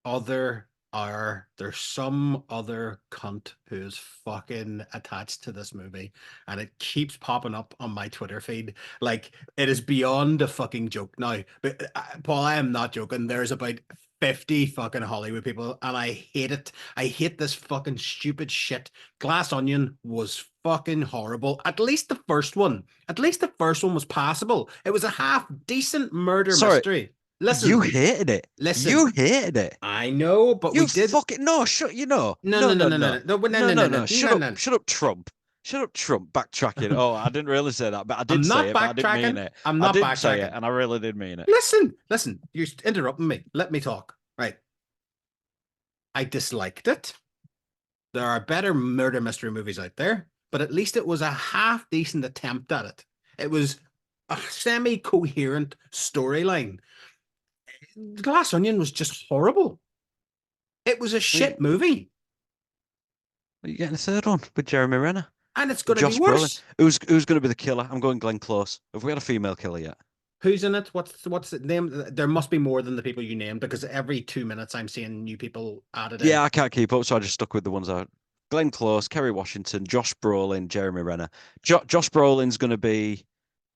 Speaker 2: other hour, there's some other cunt who's fucking attached to this movie, and it keeps popping up on my Twitter feed. Like, it is beyond a fucking joke now. But Paul, I am not joking. There's about 50 fucking Hollywood people, and I hate it. I hate this fucking stupid shit. Glass Onion was fucking horrible. At least the first one was passable. It was a half decent murder mystery. Listen,
Speaker 1: You hated it.
Speaker 2: listen.
Speaker 1: You hated it.
Speaker 2: I know, but
Speaker 1: You
Speaker 2: we did.
Speaker 1: fucking no, shut you know.
Speaker 2: No,
Speaker 1: No,
Speaker 2: no, no,
Speaker 1: no,
Speaker 2: no, no,
Speaker 1: no.
Speaker 2: no, no, no,
Speaker 1: No,
Speaker 2: no,
Speaker 1: no,
Speaker 2: no,
Speaker 1: no. Shut
Speaker 2: no,
Speaker 1: up.
Speaker 2: no.
Speaker 1: Shut up, Trump. Shut up, Trump. Backtracking. Oh, I didn't really say that, but I did
Speaker 2: I'm
Speaker 1: say
Speaker 2: not
Speaker 1: it, but I didn't mean
Speaker 2: backtracking.
Speaker 1: it.
Speaker 2: I'm
Speaker 1: I
Speaker 2: not
Speaker 1: did say it,
Speaker 2: backtracking.
Speaker 1: and I really did mean it.
Speaker 2: Listen. You're interrupting me. Let me talk. Right. I disliked it. There are better murder mystery movies out there, but at least it was a half decent attempt at it. It was a semi-coherent storyline. Glass Onion was just horrible. It was a shit movie,
Speaker 1: Are you getting a third one with Jeremy Renner?
Speaker 2: and it's going to be
Speaker 1: Josh Brolin.
Speaker 2: worse.
Speaker 1: Who's going to be the killer? I'm going Glenn Close. Have we had a female killer yet?
Speaker 2: Who's in it? What's the name? There must be more than the people you named because every 2 minutes I'm seeing new people added in.
Speaker 1: Yeah, I can't keep up, so I just stuck with the ones out. Glenn Close, Kerry Washington, Josh Brolin, Jeremy Renner. Josh Brolin's going to be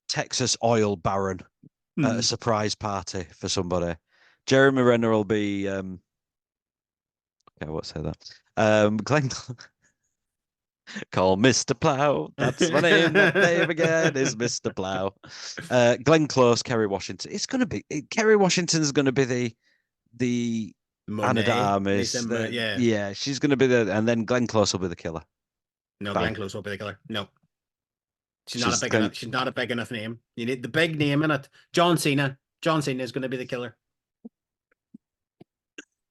Speaker 1: Texas oil baron at a surprise party for somebody. Jeremy Renner will be okay, I won't say that. Glenn call Mr. Plow. That's my name. That name again is Mr. Plow. Glenn Close, Kerry Washington. It's gonna be Kerry Washington's gonna be the Anna de Armas. Yeah, she's gonna be and then Glenn Close will be the killer.
Speaker 2: No,
Speaker 1: Bang.
Speaker 2: Glenn Close will be the killer. No. She's not a big enough. She's not a big enough name. You need the big name in it. John Cena. John Cena is going to be the killer.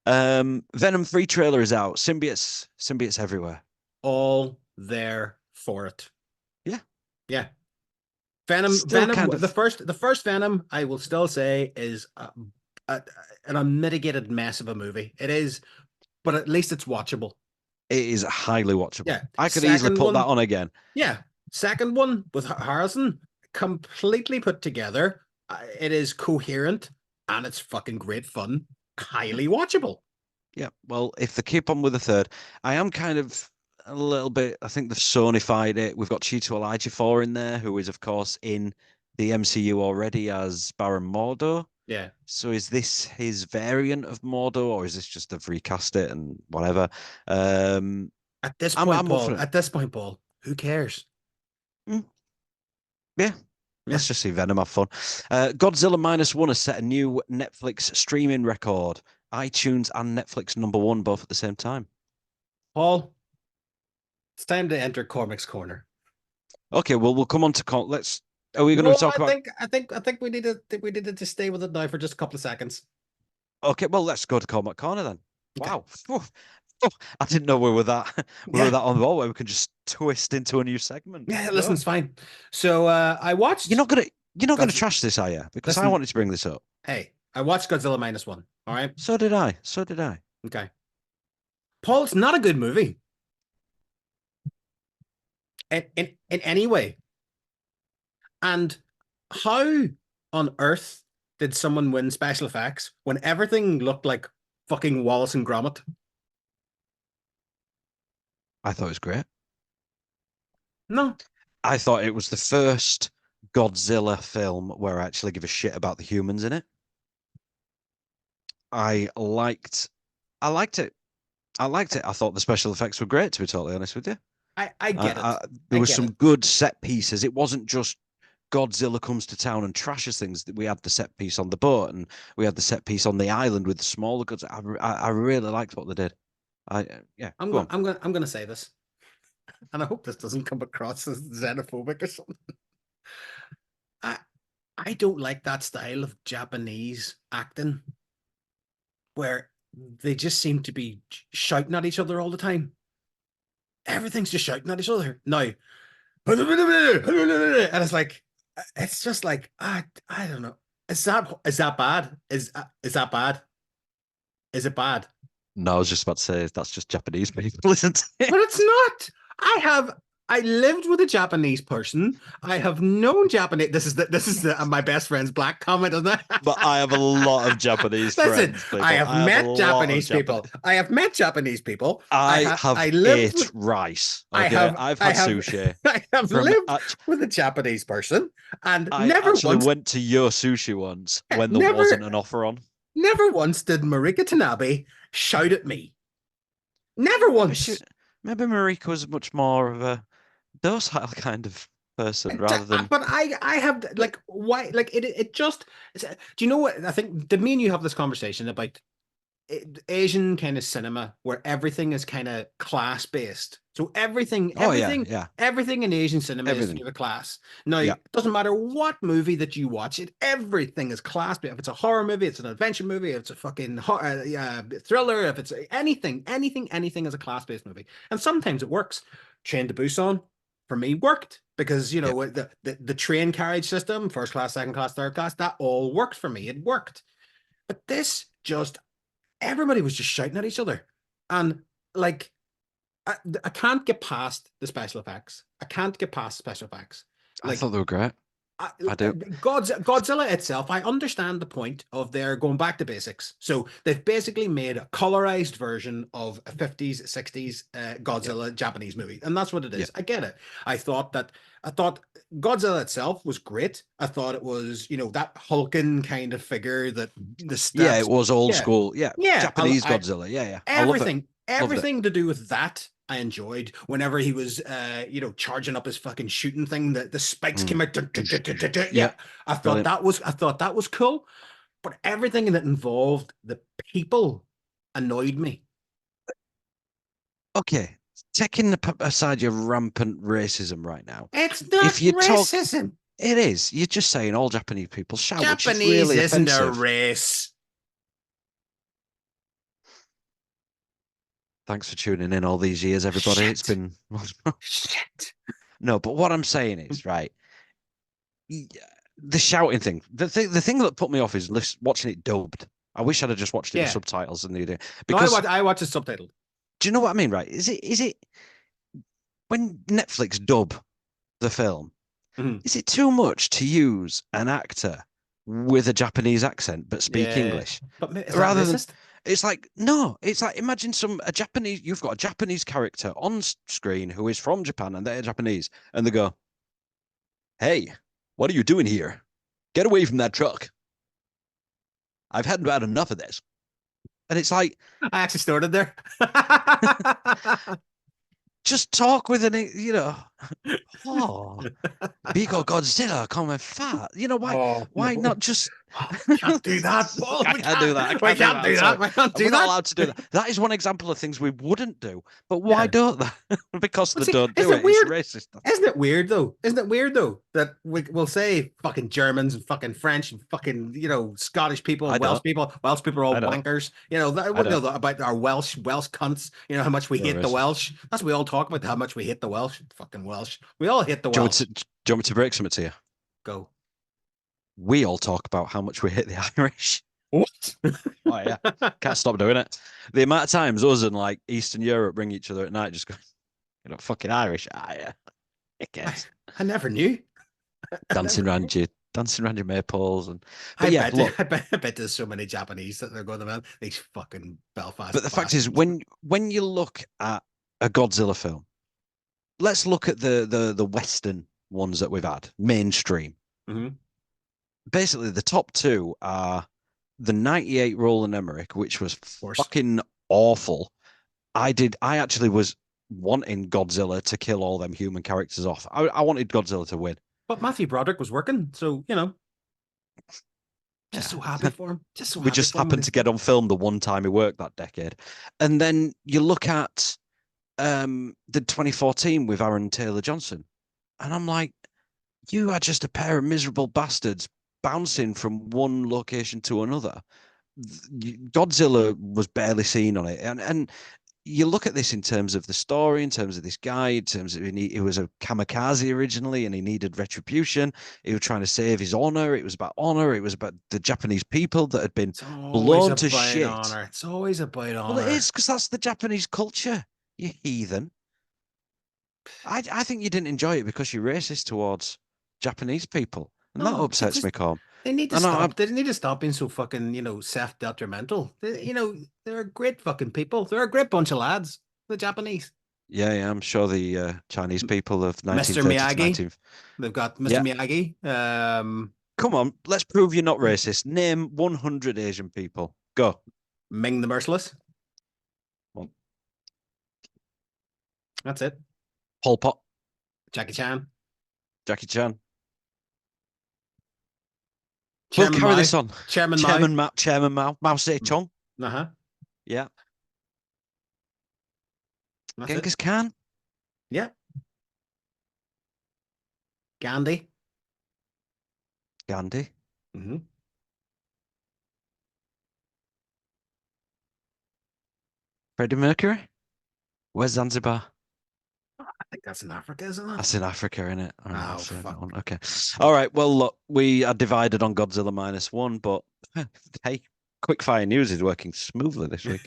Speaker 1: Venom 3 trailer is out. Symbiotes everywhere.
Speaker 2: All there for it.
Speaker 1: Yeah.
Speaker 2: Yeah. Venom.
Speaker 1: Still
Speaker 2: Venom.
Speaker 1: kind of...
Speaker 2: The first Venom, I will still say, is an unmitigated mess of a movie. It is, but at least it's watchable.
Speaker 1: It is highly watchable.
Speaker 2: Yeah.
Speaker 1: I could easily put that on again.
Speaker 2: Yeah. Second one with Harrison, completely put together. It is coherent and it's fucking great fun. Highly watchable.
Speaker 1: Yeah. Well, if they keep on with the third, I am kind of a little bit. I think they've Sony-fied it. We've got Chiwetel Ejiofor in there, who is, of course, in the MCU already as Baron Mordo.
Speaker 2: Yeah.
Speaker 1: So is this his variant of Mordo, or is this just they've recast it and whatever? At
Speaker 2: this point, Paul, who cares?
Speaker 1: Yeah. Let's just see Venom have fun. Godzilla -1 has set a new Netflix streaming record. iTunes and Netflix #1 both at the same time.
Speaker 2: Paul, it's time to enter Cormac's Corner.
Speaker 1: Okay, well, we'll come on to let's. Are we going to talk about?
Speaker 2: I think we need to stay with it now for just a couple of seconds.
Speaker 1: Okay, well, let's go to Cormac Corner then. Okay. Wow. I didn't know we were that were that on the ball where we can just twist into a new segment.
Speaker 2: Yeah, listen, it's fine. So I watched.
Speaker 1: You're not gonna trash this, are you? Because I wanted to bring this up.
Speaker 2: Hey, I watched Godzilla -1. All right.
Speaker 1: So did I.
Speaker 2: Okay. Paul, it's not a good movie. In any way. And how on earth did someone win special effects when everything looked like fucking Wallace and Gromit?
Speaker 1: I thought it was great.
Speaker 2: No.
Speaker 1: I thought it was the first Godzilla film where I actually give a shit about the humans in it. I liked it. I thought the special effects were great, to be totally honest with you.
Speaker 2: I get it.
Speaker 1: There was some good set pieces. It wasn't just Godzilla comes to town and trashes things. We had the set piece on the boat, and we had the set piece on the island with the smaller goods. I really liked what they did.
Speaker 2: I'm gonna say this, and I hope this doesn't come across as xenophobic or something. I don't like that style of Japanese acting, where they just seem to be shouting at each other all the time. Everything's just shouting at each other now, and it's just like I don't know. Is that bad? Is that bad? Is it bad?
Speaker 1: No, I was just about to say that's just Japanese people, isn't it?
Speaker 2: But it's not. I lived with a Japanese person. I have known Japanese. This is my best friend's black comment, isn't it?
Speaker 1: But I have a lot of Japanese friends. People.
Speaker 2: I have met Japanese people. I have met Japanese people.
Speaker 1: I ate rice. Okay? I've had sushi.
Speaker 2: I have lived with a Japanese person, and
Speaker 1: I went to your sushi once when there wasn't an offer on.
Speaker 2: Never once did Marika Tanabe shout at me. Never once.
Speaker 1: Maybe Marika was much more of a docile kind of person rather than.
Speaker 2: But I have like why like it just do you know what I think? Did me and you have this conversation about Asian kind of cinema where everything is kind of class based. So
Speaker 1: Oh yeah,
Speaker 2: everything in Asian cinema is to
Speaker 1: everything.
Speaker 2: do with class. Now,
Speaker 1: Yeah,
Speaker 2: it doesn't matter what movie that you watch, everything is class based. If it's a horror movie, it's an adventure movie, if it's a fucking thriller, if it's anything is a class based movie. And sometimes it works. Train to Busan for me worked because
Speaker 1: yeah.
Speaker 2: the train carriage system, first class, second class, third class, that all worked for me. It worked. But this just everybody was just shouting at each other. And like, I can't get past the special effects. I can't get past special effects.
Speaker 1: I
Speaker 2: Like,
Speaker 1: thought they were great. I do.
Speaker 2: Godzilla itself, I understand the point of their going back to basics. So they've basically made a colorized version of a 50s, 60s Godzilla Japanese movie. And that's what it is.
Speaker 1: Yeah.
Speaker 2: I get it. I thought Godzilla itself was great. I thought it was, that hulking kind of figure that the steps.
Speaker 1: Yeah, it was old
Speaker 2: Yeah.
Speaker 1: school. Yeah,
Speaker 2: Yeah.
Speaker 1: Japanese Godzilla. Yeah. I love it.
Speaker 2: Everything to do with that I enjoyed. Whenever he was charging up his fucking shooting thing, the spikes came out. Yeah. I thought that was cool. But everything that involved the people annoyed me.
Speaker 1: Okay, taking aside your rampant racism right now,
Speaker 2: It's not
Speaker 1: if you talk,
Speaker 2: racism.
Speaker 1: it is. You're just saying all Japanese people shout, which is
Speaker 2: Japanese
Speaker 1: really
Speaker 2: isn't a
Speaker 1: offensive.
Speaker 2: race.
Speaker 1: Thanks for tuning in all these years, everybody.
Speaker 2: Shit.
Speaker 1: It's been
Speaker 2: Shit.
Speaker 1: no, but what I'm saying is right. The shouting thing, the thing that put me off is watching it dubbed. I wish I'd have just watched it with subtitles and because
Speaker 2: No, I watch it subtitled.
Speaker 1: do you know what I mean? Right? Is it when Netflix dub the film? Is it too much to use an actor with a Japanese accent but speak English?
Speaker 2: But is
Speaker 1: Rather
Speaker 2: that
Speaker 1: than
Speaker 2: racist?
Speaker 1: it's like no, it's like imagine you've got a Japanese character on screen who is from Japan and they're Japanese and they go, "Hey, what are you doing here? Get away from that truck. I've had about enough of this." And it's like
Speaker 2: I actually started there.
Speaker 1: just talk with oh, big old Godzilla coming fat. Why
Speaker 2: No.
Speaker 1: not just
Speaker 2: We can't do that, Paul.
Speaker 1: I can't do that.
Speaker 2: We can't do that. We can't do
Speaker 1: We're
Speaker 2: that.
Speaker 1: not allowed to do that. That is one example of things we wouldn't do. But why don't they? Because they don't do
Speaker 2: isn't
Speaker 1: it.
Speaker 2: it weird?
Speaker 1: It's racist.
Speaker 2: Isn't it weird though? Isn't it weird though that we'll say fucking Germans and fucking French and fucking Scottish people and Welsh people. Welsh people are all wankers. About our Welsh cunts. You know how much we hate the Welsh. That's what we all talk about. How much we hate the Welsh. Fucking Welsh. We all hate the Welsh.
Speaker 1: Do you want me to break something to you?
Speaker 2: Go.
Speaker 1: We all talk about how much we hate the Irish.
Speaker 2: What?
Speaker 1: Oh yeah, can't stop doing it. The amount of times us and like Eastern Europe bring each other at night, just going, fucking Irish. Yeah.
Speaker 2: I never knew.
Speaker 1: Dancing around your maypoles and.
Speaker 2: But I bet there's so many Japanese that they're going to these fucking Belfast.
Speaker 1: But the fact is, when you look at a Godzilla film, let's look at the Western ones that we've had, mainstream. Basically, the top two are the 98 Roland Emmerich, which was fucking awful. I actually was wanting Godzilla to kill all them human characters off. I wanted Godzilla to win.
Speaker 2: But Matthew Broderick was working, so just so happy for him.
Speaker 1: We just happened to get on film the one time he worked that decade. And then you look at the 2014 with Aaron Taylor Johnson, and I'm like, you are just a pair of miserable bastards bouncing from one location to another. Godzilla was barely seen on it, and you look at this in terms of the story, in terms of this guy, in terms of he was a kamikaze originally, and he needed retribution. He was trying to save his honor. It was about honor. It was about the Japanese people that had been blown to shit.
Speaker 2: Honor. It's always about honor.
Speaker 1: Well, it is because that's the Japanese culture. You heathen. I think you didn't enjoy it because you're racist towards Japanese people. And that upsets me, Corm.
Speaker 2: They need to stop. They need to stop being so fucking, self-detrimental. They're a great fucking people. They're a great bunch of lads. The Japanese.
Speaker 1: Yeah, I'm sure the Chinese people of 1930
Speaker 2: Mr.
Speaker 1: Miyagi.
Speaker 2: They've got Mr. Miyagi.
Speaker 1: Come on, let's prove you're not racist. Name 100 Asian people. Go.
Speaker 2: Ming the Merciless.
Speaker 1: Well,
Speaker 2: that's it.
Speaker 1: Pol Pot.
Speaker 2: Jackie Chan.
Speaker 1: Jackie Chan. We'll
Speaker 2: Chairman
Speaker 1: carry
Speaker 2: Mao.
Speaker 1: this on.
Speaker 2: Chairman Mao.
Speaker 1: Chairman Mao. Chairman Mao. Mao Zedong.
Speaker 2: Uh-huh.
Speaker 1: Yeah.
Speaker 2: That's it.
Speaker 1: Genghis Khan.
Speaker 2: Yeah. Gandhi.
Speaker 1: Gandhi.
Speaker 2: Mm-hmm.
Speaker 1: Freddie Mercury. Where's Zanzibar?
Speaker 2: I think that's in Africa, isn't it?
Speaker 1: That's in Africa, isn't it? All right,
Speaker 2: Oh,
Speaker 1: I'll say that
Speaker 2: fuck.
Speaker 1: one. Okay. All right. Well, look, we are divided on Godzilla -1, but hey, quickfire news is working smoothly this week.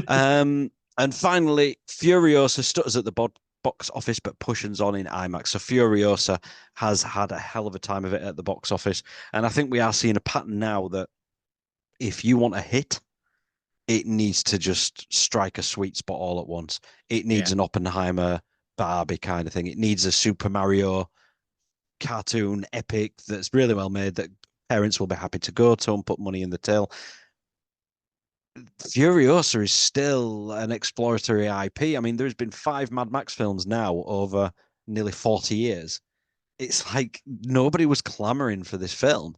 Speaker 1: And finally, Furiosa stutters at the box office, but pushes on in IMAX. So Furiosa has had a hell of a time of it at the box office, and I think we are seeing a pattern now that if you want a hit, it needs to just strike a sweet spot all at once. It needs
Speaker 2: Yeah.
Speaker 1: an Oppenheimer, Barbie kind of thing. It needs a Super Mario cartoon epic that's really well made that parents will be happy to go to and put money in the till. Furiosa is still an exploratory IP. I mean, there's been 5 Mad Max films now over nearly 40 years. It's like nobody was clamoring for this film.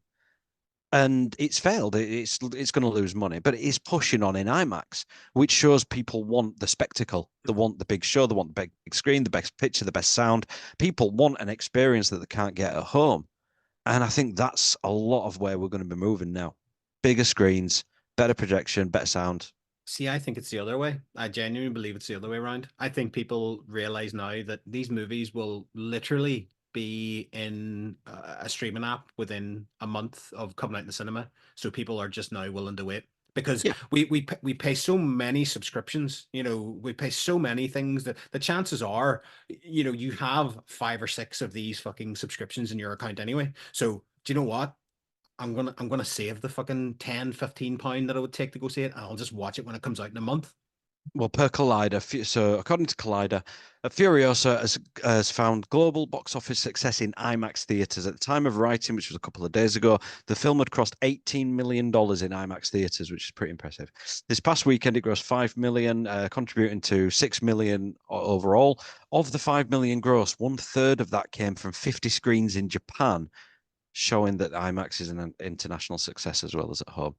Speaker 1: And it's failed. It's going to lose money, but it is pushing on in IMAX, which shows people want the spectacle. They want the big show. They want the big screen, the best picture, the best sound. People want an experience that they can't get at home. And I think that's a lot of where we're going to be moving now. Bigger screens, better projection, better sound.
Speaker 2: See, I think it's the other way. I genuinely believe it's the other way around. I think people realize now that these movies will literally be in a streaming app within a month of coming out in the cinema. So people are just now willing to wait because
Speaker 1: Yeah.
Speaker 2: we pay so many subscriptions. We pay so many things that the chances are, you have 5 or 6 of these fucking subscriptions in your account anyway. So do you know what? I'm gonna save the fucking 10-15 pound that it would take to go see it, and I'll just watch it when it comes out in a month.
Speaker 1: Well, per Collider, so according to Collider, Furiosa has found global box office success in IMAX theaters. At the time of writing, which was a couple of days ago, the film had crossed $18 million in IMAX theaters, which is pretty impressive. This past weekend, it grossed 5 million, contributing to 6 million overall. Of the 5 million gross, 1/3 of that came from 50 screens in Japan, showing that IMAX is an international success as well as at home.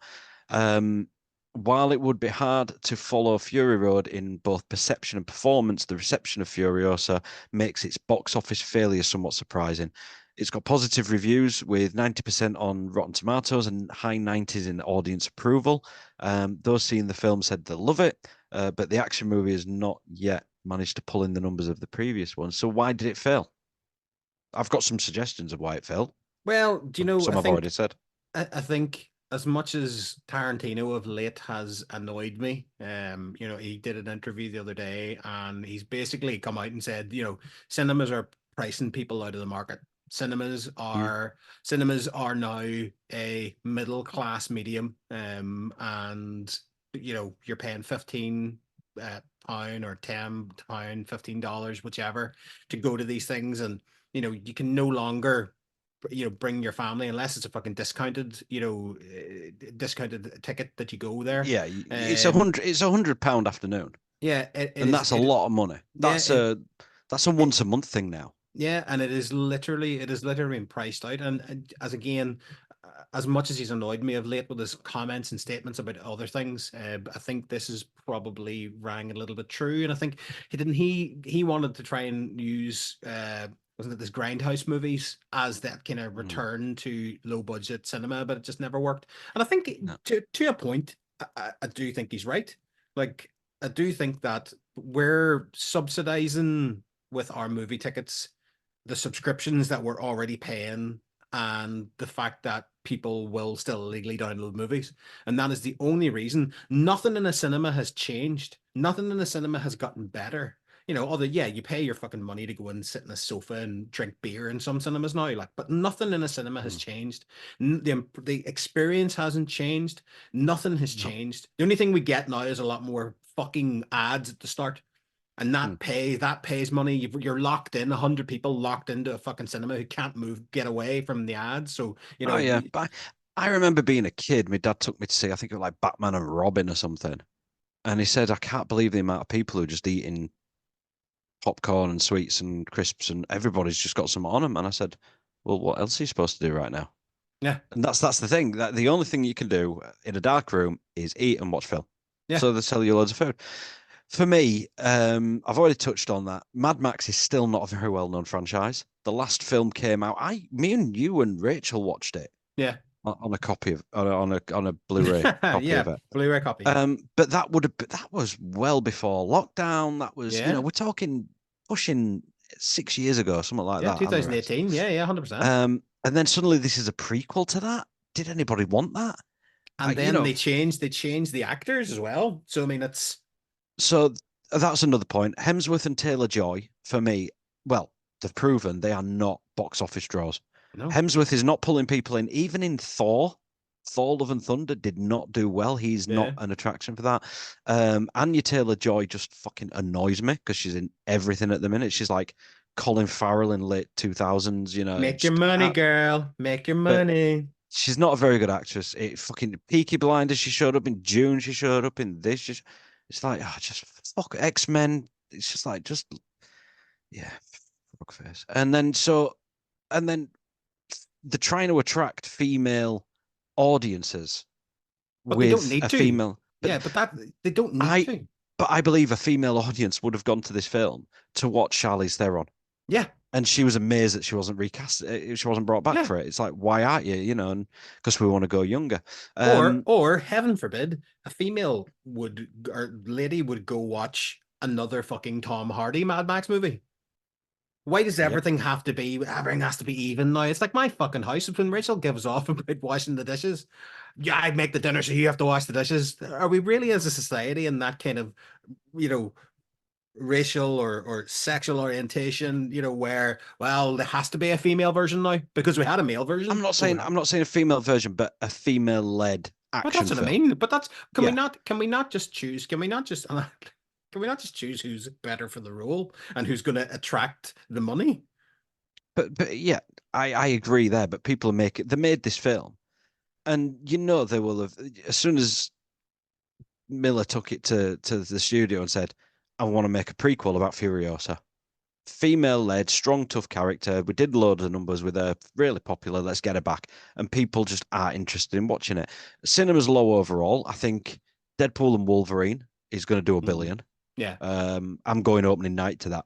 Speaker 1: While it would be hard to follow Fury Road in both perception and performance, the reception of Furiosa makes its box office failure somewhat surprising. It's got positive reviews with 90% on Rotten Tomatoes and high 90s in audience approval. Those seeing the film said they love it, but the action movie has not yet managed to pull in the numbers of the previous one. So why did it fail? I've got some suggestions of why it failed.
Speaker 2: Well, do you know,
Speaker 1: Some I've already said.
Speaker 2: I think as much as Tarantino of late has annoyed me, he did an interview the other day and he's basically come out and said, cinemas are pricing people out of the market. Cinemas are now a middle class medium, and you're paying 15 pound or £10, $15, whichever, to go to these things, and you can no longer bring your family unless it's a fucking discounted ticket that you go there.
Speaker 1: Yeah, it's £100 afternoon,
Speaker 2: Yeah,
Speaker 1: and that's a lot of money. That's
Speaker 2: yeah,
Speaker 1: a once a month thing now.
Speaker 2: yeah, and it is literally been priced out. And as much as he's annoyed me of late with his comments and statements about other things, I think this is probably rang a little bit true. And I think he wanted to try and use wasn't it this Grindhouse movies as that kind of return to low budget cinema, but it just never worked. And I think to a point, I do think he's right. Like, I do think that we're subsidizing with our movie tickets the subscriptions that we're already paying, and the fact that people will still illegally download movies. And that is the only reason. Nothing in a cinema has changed. Nothing in a cinema has gotten better. You pay your fucking money to go and sit in a sofa and drink beer in some cinemas now, but nothing in a cinema has changed. The experience hasn't changed. Nothing has changed. The only thing we get now is a lot more fucking ads at the start. And that pays money. You're locked in, 100 people locked into a fucking cinema who can't get away from the ads. So,
Speaker 1: Oh yeah, but I remember being a kid. My dad took me to see, I think it was like Batman and Robin or something, and he said, "I can't believe the amount of people who are just eating popcorn and sweets and crisps, and everybody's just got some on them. And I said, well, what else are you supposed to do right now?
Speaker 2: Yeah.
Speaker 1: And that's the thing. That the only thing you can do in a dark room is eat and watch film.
Speaker 2: Yeah.
Speaker 1: So they sell you loads of food. For me, I've already touched on that. Mad Max is still not a very well-known franchise. The last film came out. Me and you and Rachel watched it.
Speaker 2: Yeah.
Speaker 1: On a copy of on a Blu-ray copy
Speaker 2: yeah,
Speaker 1: of it.
Speaker 2: Blu-ray copy.
Speaker 1: But that was well before lockdown. That was
Speaker 2: Yeah.
Speaker 1: we're talking pushing 6 years ago, something like that.
Speaker 2: 2018. Yeah, 100%.
Speaker 1: And then suddenly this is a prequel to that. Did anybody want that?
Speaker 2: And then they changed the actors as well. So I mean, it's
Speaker 1: so that's another point. Hemsworth and Taylor-Joy, for me, well, they've proven they are not box office draws.
Speaker 2: no.
Speaker 1: Hemsworth is not pulling people in. Even in Thor, Love and Thunder did not do well. He's not an attraction for that. Anya Taylor-Joy just fucking annoys me because she's in everything at the minute. She's like Colin Farrell in late 2000s,
Speaker 2: Make your money, girl. Make your money.
Speaker 1: She's not a very good actress. Fucking Peaky Blinders, she showed up in June. She showed up in this. It's like, just fuck X-Men. It's just like, yeah, fuck face. And then they're trying to attract female audiences
Speaker 2: but
Speaker 1: with
Speaker 2: they don't need
Speaker 1: a
Speaker 2: to.
Speaker 1: female.
Speaker 2: But they don't need to.
Speaker 1: But I believe a female audience would have gone to this film to watch Charlize Theron.
Speaker 2: Yeah.
Speaker 1: And she was amazed that she wasn't recast. She wasn't brought back for it. It's like, why aren't you? And because we want to go younger.
Speaker 2: Or heaven forbid, a female lady would go watch another fucking Tom Hardy Mad Max movie. Why does everything have to be? Everything has to be even now. It's like my fucking house. When Rachel gives off about washing the dishes, yeah, I make the dinner, so you have to wash the dishes. Are we really, as a society, in that kind of, racial or sexual orientation? Where there has to be a female version now because we had a male version.
Speaker 1: I'm not saying a female version, but a female-led action.
Speaker 2: But that's what
Speaker 1: film.
Speaker 2: I mean. But can we not just choose? Can we not just choose who's better for the role and who's going to attract the money?
Speaker 1: But yeah, I agree there. But people they made this film, and they will have, as soon as Miller took it to the studio and said, I want to make a prequel about Furiosa. Female-led, strong, tough character. We did load of numbers with her, really popular. Let's get her back. And people just are interested in watching it. Cinema's low overall. I think Deadpool and Wolverine is going to do $1 billion.
Speaker 2: Yeah.
Speaker 1: I'm going opening night to that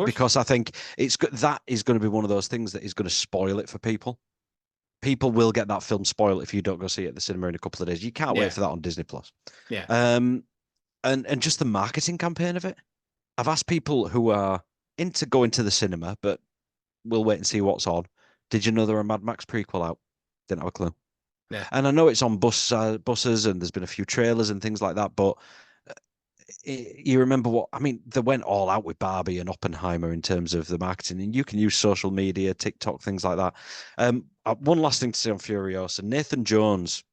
Speaker 1: because I think that is going to be one of those things that is going to spoil it for people. People will get that film spoiled if you don't go see it at the cinema in a couple of days. You can't wait for that on Disney Plus.
Speaker 2: Yeah.
Speaker 1: And just the marketing campaign of it. I've asked people who are into going to the cinema, but we'll wait and see what's on. Did you know there are a Mad Max prequel out? Didn't have a clue.
Speaker 2: Yeah.
Speaker 1: And I know it's on buses and there's been a few trailers and things like that, but you remember they went all out with Barbie and Oppenheimer in terms of the marketing, and you can use social media, TikTok, things like that. One last thing to say on Furiosa. Nathan Jones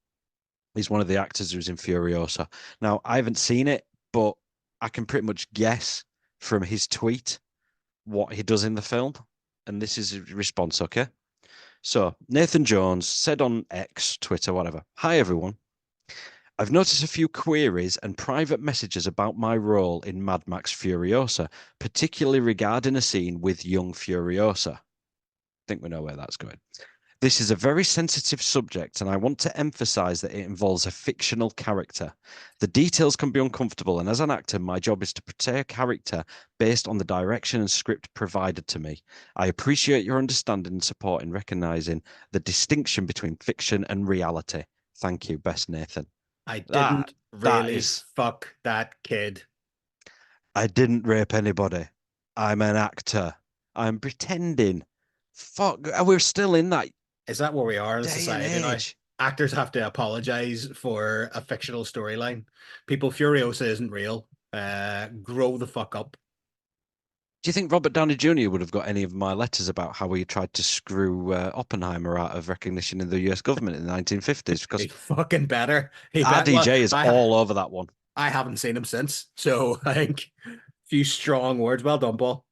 Speaker 1: is one of the actors who's in Furiosa. Now, I haven't seen it, but I can pretty much guess from his tweet what he does in the film. And this is his response, okay? So, Nathan Jones said on X, Twitter, whatever, "Hi, everyone. I've noticed a few queries and private messages about my role in Mad Max Furiosa, particularly regarding a scene with young Furiosa." I think we know where that's going. "This is a very sensitive subject, and I want to emphasize that it involves a fictional character. The details can be uncomfortable, and as an actor, my job is to portray a character based on the direction and script provided to me. I appreciate your understanding and support in recognizing the distinction between fiction and reality. Thank you, best Nathan."
Speaker 2: I didn't really fuck that kid.
Speaker 1: I didn't rape anybody. I'm an actor. I'm pretending. Fuck, we're still in that.
Speaker 2: Is that where we are in
Speaker 1: day
Speaker 2: society
Speaker 1: and
Speaker 2: now?
Speaker 1: age.
Speaker 2: Actors have to apologize for a fictional storyline. People, Furiosa isn't real. Grow the fuck up.
Speaker 1: Do you think Robert Downey Jr. would have got any of my letters about how he tried to screw Oppenheimer out of recognition in the US government in the 1950s? Because
Speaker 2: He fucking better.
Speaker 1: RDJ is all over that one.
Speaker 2: I haven't seen him since, so I think a few strong words. Well done, Paul.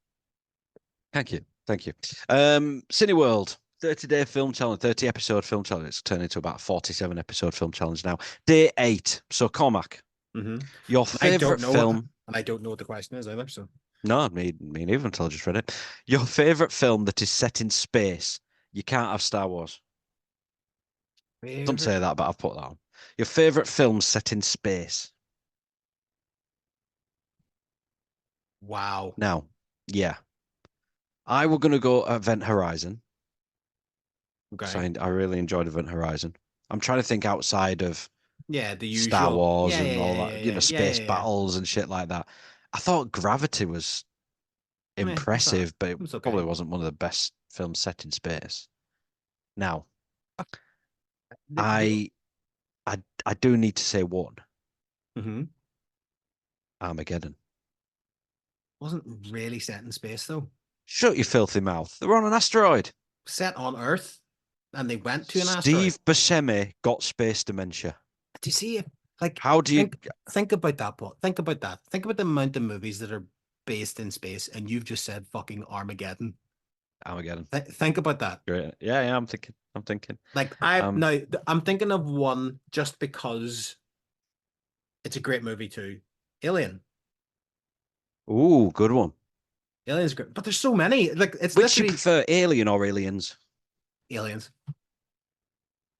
Speaker 1: Thank you. Cineworld 30-day film challenge, 30-episode film challenge. It's turned into about 47-episode film challenge now. Day 8. So Cormac, your favorite film.
Speaker 2: And I don't know what the question is either. So
Speaker 1: No, me neither until I just read it. Your favorite film that is set in space. You can't have Star Wars. Don't
Speaker 2: Favorite?
Speaker 1: say that, but I've put that on. Your favorite film set in space.
Speaker 2: Wow.
Speaker 1: Now, yeah, I were gonna go Event Horizon. So
Speaker 2: Okay.
Speaker 1: I really enjoyed Event Horizon. I'm trying to think outside of
Speaker 2: Yeah, the
Speaker 1: Star
Speaker 2: usual.
Speaker 1: Wars
Speaker 2: Yeah, yeah,
Speaker 1: and
Speaker 2: yeah,
Speaker 1: all
Speaker 2: yeah,
Speaker 1: that,
Speaker 2: yeah, yeah,
Speaker 1: space
Speaker 2: yeah, yeah.
Speaker 1: battles and shit like that. I thought Gravity was
Speaker 2: It's all right.
Speaker 1: impressive, but it
Speaker 2: It's okay.
Speaker 1: probably wasn't one of the best films set in space. Now,
Speaker 2: The,
Speaker 1: I I do need to say one,
Speaker 2: hmm
Speaker 1: Armageddon.
Speaker 2: Wasn't really set in space though.
Speaker 1: Shut your filthy mouth. They were on an asteroid.
Speaker 2: Set on Earth, and they went to an asteroid.
Speaker 1: Steve Buscemi got space dementia.
Speaker 2: Do you see it? Like,
Speaker 1: How do you
Speaker 2: think about that, Paul. Think about that. Think about the amount of movies that are based in space, and you've just said fucking Armageddon.
Speaker 1: Armageddon?
Speaker 2: Think about that.
Speaker 1: Great. Yeah, I'm thinking. I'm thinking.
Speaker 2: Like
Speaker 1: Um,
Speaker 2: I'm thinking of one just because it's a great movie too. Alien.
Speaker 1: ooh, good one.
Speaker 2: Alien's great, but there's so many. Like it's
Speaker 1: Which you
Speaker 2: literally
Speaker 1: prefer, Alien or Aliens?
Speaker 2: Aliens.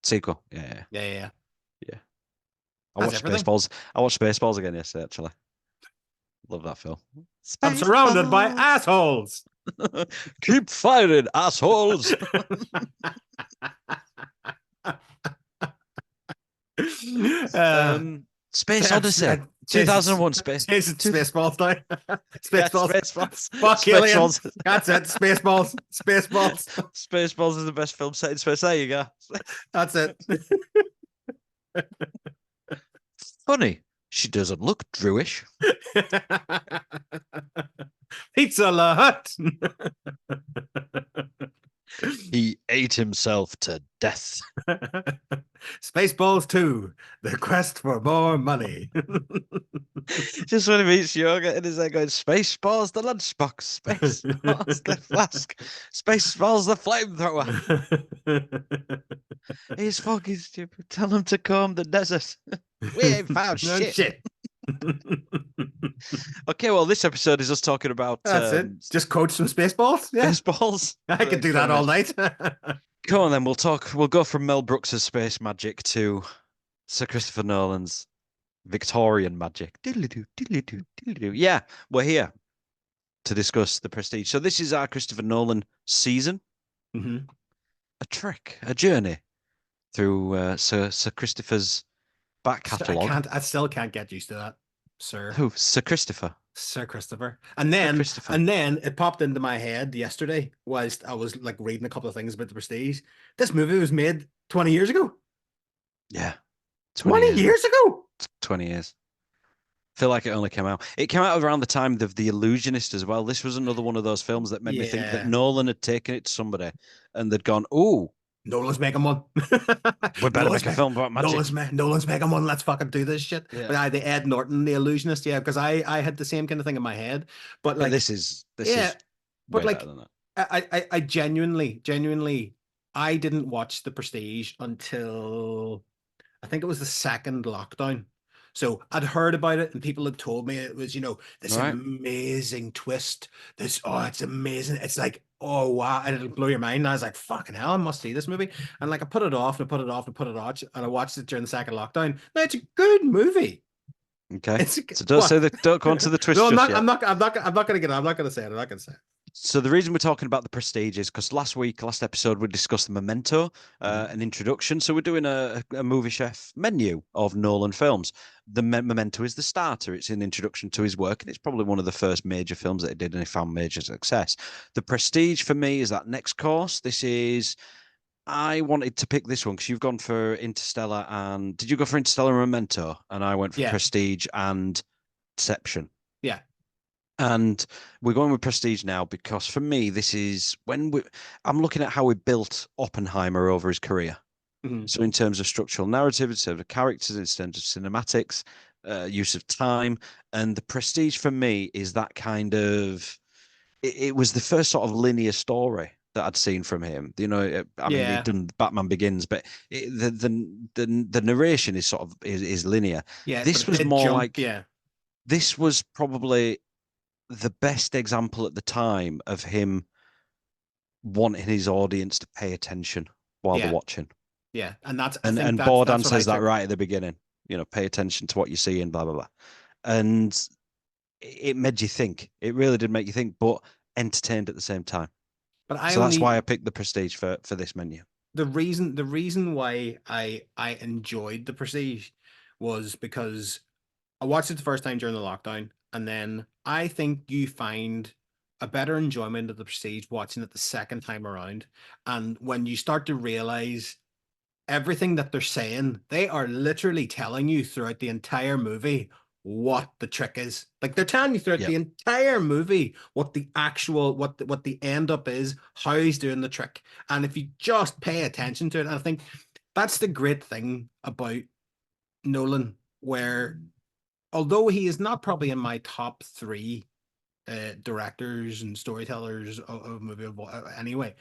Speaker 1: Sequel. Yeah.
Speaker 2: Yeah, yeah, yeah.
Speaker 1: Yeah. I
Speaker 2: That's
Speaker 1: watched
Speaker 2: everything.
Speaker 1: Spaceballs. I watched Spaceballs again yesterday, actually. Love that film.
Speaker 2: I'm surrounded by
Speaker 1: Spaceballs.
Speaker 2: assholes.
Speaker 1: Keep firing, assholes.
Speaker 2: uh,
Speaker 1: Space Odyssey.
Speaker 2: Jesus,
Speaker 1: 2001 Space.
Speaker 2: Spaceballs now.
Speaker 1: Yeah,
Speaker 2: Spaceballs.
Speaker 1: Spaceballs.
Speaker 2: Fuck Alien.
Speaker 1: Spaceballs.
Speaker 2: That's it. Spaceballs. Spaceballs.
Speaker 1: Spaceballs is the best film set in space. There you go.
Speaker 2: That's it.
Speaker 1: Funny. She doesn't look Druish.
Speaker 2: Pizza La Hut.
Speaker 1: He ate himself to death.
Speaker 2: Spaceballs 2, The Quest for More Money.
Speaker 1: Just when he meets Yoga in his head going, Spaceballs the lunchbox, Spaceballs the flask, Spaceballs the flamethrower. He's fucking stupid. Tell him to comb the desert. We ain't found
Speaker 2: No
Speaker 1: shit. Okay, well, this episode is us talking about
Speaker 2: That's it. Just coach some Spaceballs. Yeah,
Speaker 1: Spaceballs.
Speaker 2: I could do that all night.
Speaker 1: Come on, then. We'll go from Mel Brooks's space magic to Sir Christopher Nolan's Victorian magic. Diddly-doo, diddly-doo, diddly-doo. Yeah, we're here to discuss The Prestige. So this is our Christopher Nolan season.
Speaker 2: Mm-hmm.
Speaker 1: A trek, a journey through Sir Christopher's back catalogue.
Speaker 2: I still can't get used to that, sir.
Speaker 1: Who? Sir Christopher.
Speaker 2: Sir Christopher. And then it popped into my head yesterday whilst I was like reading a couple of things about The Prestige. This movie was made 20 years ago.
Speaker 1: Yeah.
Speaker 2: 20 years ago.
Speaker 1: 20 years. I feel like it only came out. It came out around the time of The Illusionist as well. This was another one of those films that made me think that Nolan had taken it to somebody and they'd gone, "Ooh,
Speaker 2: Nolan's making one.
Speaker 1: We better make a film about magic."
Speaker 2: Nolan's making one. Let's fucking do this shit.
Speaker 1: Yeah.
Speaker 2: But the Ed Norton, The Illusionist, yeah, because I had the same kind of thing in my head. But like
Speaker 1: this is
Speaker 2: but
Speaker 1: way
Speaker 2: like
Speaker 1: better than that.
Speaker 2: I genuinely I didn't watch The Prestige until I think it was the second lockdown. So I'd heard about it and people had told me it was, this amazing twist. It's amazing. It's like, oh wow, and it'll blow your mind. And I was like, fucking hell, I must see this movie. And like I put it off and put it off and put it off, and I watched it during the second lockdown. Now it's a good movie.
Speaker 1: Okay. So don't go on to the twist.
Speaker 2: No, I'm not gonna get it. I'm not gonna say it.
Speaker 1: So the reason we're talking about The Prestige is because last episode, we discussed the Memento, an introduction. So we're doing a movie chef menu of Nolan films. The Memento is the starter. It's an introduction to his work, and it's probably one of the first major films that he did, and he found major success. The Prestige for me is that next course. I wanted to pick this one because you've gone for Interstellar, and did you go for Interstellar and Memento? And I went for Prestige and Inception.
Speaker 2: Yeah.
Speaker 1: And we're going with Prestige now because for me, this is I'm looking at how we built Oppenheimer over his career.
Speaker 2: Mm-hmm.
Speaker 1: So in terms of structural narrative, in terms of characters, in terms of cinematics, use of time, and the Prestige for me is that kind of. It was the first sort of linear story that I'd seen from him. I mean, he'd done Batman Begins, but the narration is is linear.
Speaker 2: Yeah,
Speaker 1: this was more like. Yeah, this was probably the best example at the time of him wanting his audience to pay attention while they're
Speaker 2: Yeah,
Speaker 1: watching.
Speaker 2: yeah, and that's I
Speaker 1: And
Speaker 2: think
Speaker 1: Bourdain
Speaker 2: that's what I
Speaker 1: says that
Speaker 2: took.
Speaker 1: right at the beginning. Pay attention to what you see and blah blah blah. And it made you think. It really did make you think, but entertained at the same time.
Speaker 2: But I
Speaker 1: So that's why
Speaker 2: only
Speaker 1: I picked the Prestige for this menu.
Speaker 2: the reason why I enjoyed the Prestige was because I watched it the first time during the lockdown, and then I think you find a better enjoyment of the Prestige watching it the second time around. And when you start to realize everything that they're saying, they are literally telling you throughout the entire movie what the trick is. Like they're telling you throughout
Speaker 1: Yep.
Speaker 2: the entire movie what the actual what the end up is, how he's doing the trick. And if you just pay attention to it, and I think that's the great thing about Nolan, where although he is not probably in my top three directors and storytellers of movie anyway,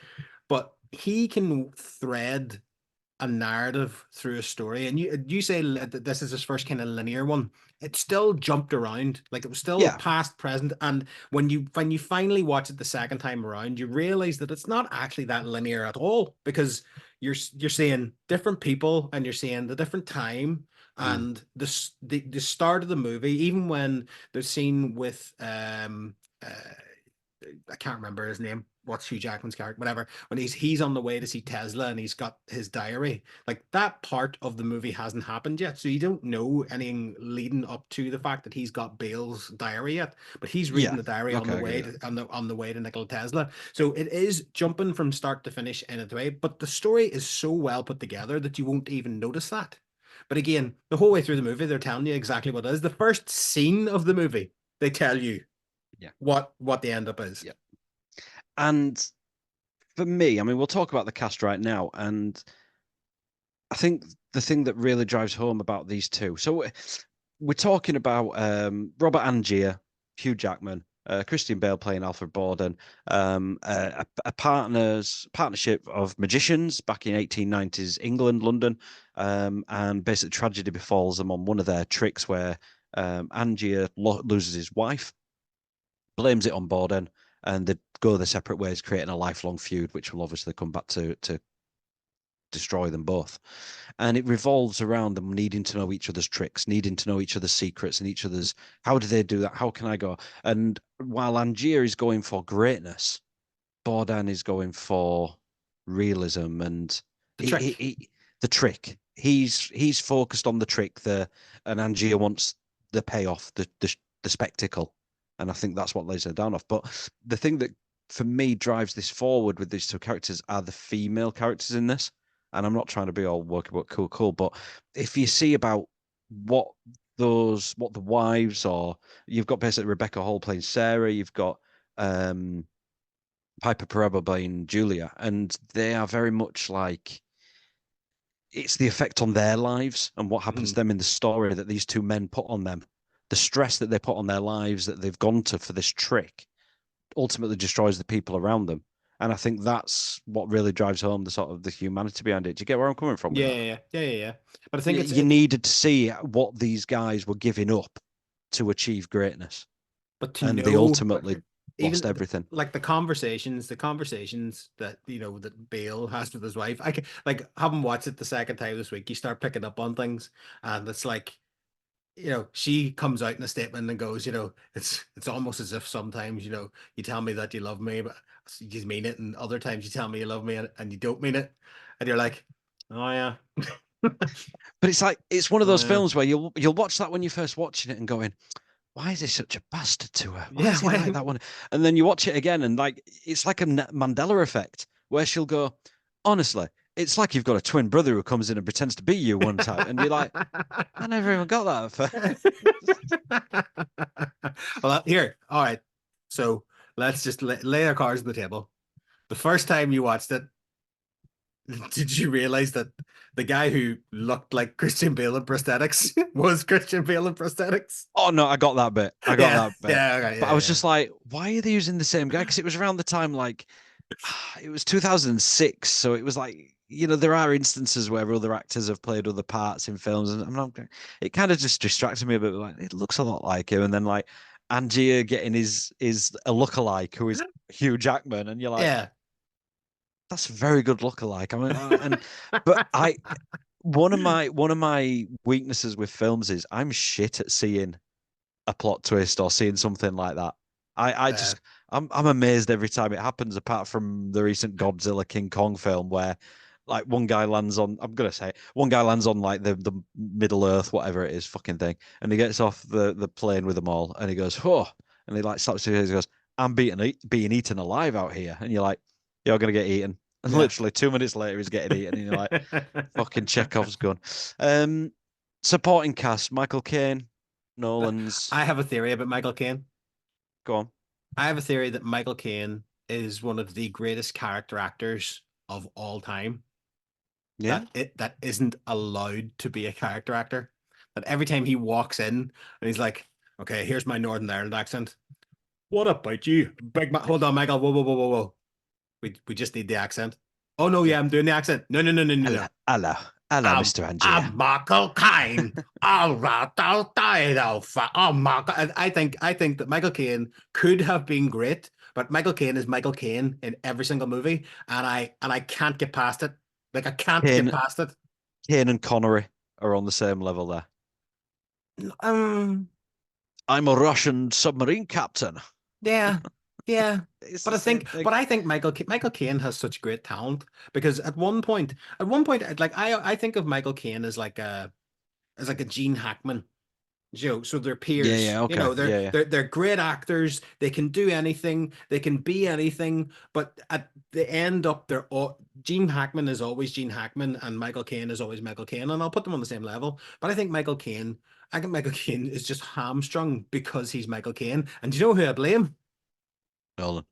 Speaker 2: but he can thread a narrative through a story. And you say that this is his first kind of linear one. It still jumped around, like it was still
Speaker 1: Yeah.
Speaker 2: past, present, and when you finally watch it the second time around, you realize that it's not actually that linear at all, because you're seeing different people and you're seeing the different time.
Speaker 1: Mm.
Speaker 2: And the start of the movie, even when the scene with I can't remember his name. What's Hugh Jackman's character? Whatever. When he's on the way to see Tesla and he's got his diary, like that part of the movie hasn't happened yet, so you don't know anything leading up to the fact that he's got Bale's diary yet. But he's reading
Speaker 1: Yeah.
Speaker 2: the diary on
Speaker 1: Okay,
Speaker 2: the
Speaker 1: I get
Speaker 2: way
Speaker 1: it.
Speaker 2: on the way to Nikola Tesla. So it is jumping from start to finish in a way, but the story is so well put together that you won't even notice that. But again, the whole way through the movie, they're telling you exactly what it is. The first scene of the movie, they tell you
Speaker 1: Yeah.
Speaker 2: what the end up is.
Speaker 1: Yeah. And for me, I mean, we'll talk about the cast right now, and I think the thing that really drives home about these two. So we're talking about Robert Angier, Hugh Jackman, Christian Bale playing Alfred Borden, a partnership of magicians back in 1890s England, London, and basically tragedy befalls them on one of their tricks where Angier loses his wife, blames it on Borden, and they go their separate ways, creating a lifelong feud, which will obviously come back to destroy them both. And it revolves around them needing to know each other's tricks, needing to know each other's secrets and each other's, how do they do that? How can I go? And while Angier is going for greatness, Bourdain is going for realism and
Speaker 2: The trick.
Speaker 1: the trick. He's focused on the trick there, and Angier wants the payoff, the spectacle. And I think that's what lays her down off. But the thing that for me drives this forward with these two characters are the female characters in this. And I'm not trying to be all worky, but cool. But if you see about what what the wives are, you've got basically Rebecca Hall playing Sarah, you've got Piper Perabo playing Julia, and they are very much like it's the effect on their lives and what happens to them in the story that these two men put on them, the stress that they put on their lives that they've gone to for this trick ultimately destroys the people around them. And I think that's what really drives home the sort of the humanity behind it. Do you get where I'm coming from with that?
Speaker 2: Yeah. But I think
Speaker 1: You needed to see what these guys were giving up to achieve greatness,
Speaker 2: but to
Speaker 1: and they
Speaker 2: know,
Speaker 1: ultimately lost
Speaker 2: even
Speaker 1: everything.
Speaker 2: like the conversations that that Bale has with his wife. I can like haven't watched it the second time this week. You start picking up on things, and it's like she comes out in a statement and goes, it's almost as if sometimes you tell me that you love me, but you mean it, and other times you tell me you love me and you don't mean it, and you're like, oh yeah.
Speaker 1: But it's like it's one of
Speaker 2: Oh
Speaker 1: those
Speaker 2: yeah.
Speaker 1: films where you'll watch that when you're first watching it and going, why is he such a bastard to her? Why
Speaker 2: Yeah,
Speaker 1: is he like that one? And then you watch it again and like it's like a Mandela effect where she'll go, honestly, it's like you've got a twin brother who comes in and pretends to be you one time, and you're like, I never even got that at first.
Speaker 2: Well, here, all right. So let's just lay our cards on the table. The first time you watched it, did you realize that the guy who looked like Christian Bale in prosthetics was Christian Bale in prosthetics?
Speaker 1: Oh no, I got that bit. I got
Speaker 2: Yeah,
Speaker 1: that bit.
Speaker 2: yeah, okay,
Speaker 1: But I
Speaker 2: yeah,
Speaker 1: was
Speaker 2: yeah.
Speaker 1: just like, why are they using the same guy? Because it was around the time like it was 2006, so it was like there are instances where other actors have played other parts in films, and I'm not. It kind of just distracted me a bit. Like it looks a lot like him, and then like Angier getting his a lookalike who is Hugh Jackman, and you're like,
Speaker 2: Yeah.
Speaker 1: that's a very good lookalike. I mean, but one of my weaknesses with films is I'm shit at seeing a plot twist or seeing something like that. I just I'm amazed every time it happens, apart from the recent Godzilla King Kong film where like one guy lands on like the Middle Earth, whatever it is, fucking thing, and he gets off the plane with them all and he goes, oh, and he like slaps his head, he goes, I'm being eaten alive out here. And you're like, you're gonna get eaten. And literally 2 minutes later he's getting eaten, and you're like, fucking Chekhov's gun. Supporting cast, Michael Caine, Nolan's.
Speaker 2: I have a theory about Michael Caine.
Speaker 1: Go on.
Speaker 2: I have a theory that Michael Caine is one of the greatest character actors of all time.
Speaker 1: Yeah.
Speaker 2: That isn't allowed to be a character actor. That every time he walks in and he's like, okay, here's my Northern Ireland accent. What about you? Big man. Hold on, Michael. Whoa. We just need the accent. Oh no, yeah, I'm doing the accent. No.
Speaker 1: Hello, Mr. Angier.
Speaker 2: I'm Michael Caine. All right, I'll die though. Oh my God. I think that Michael Caine could have been great, but Michael Caine is Michael Caine in every single movie, and I can't get past it. Like I can't get past it.
Speaker 1: Caine and Connery are on the same level there. I'm a Russian submarine captain.
Speaker 2: Yeah. But I think Michael Caine has such great talent, because at one point, like I think of Michael Caine as like a Gene Hackman. So they're peers.
Speaker 1: Okay.
Speaker 2: They're great actors. They can do anything. They can be anything. But at the end up, Gene Hackman is always Gene Hackman, and Michael Caine is always Michael Caine, and I'll put them on the same level. But I think Michael Caine is just hamstrung because he's Michael Caine. And do you know who I blame?
Speaker 1: Nolan.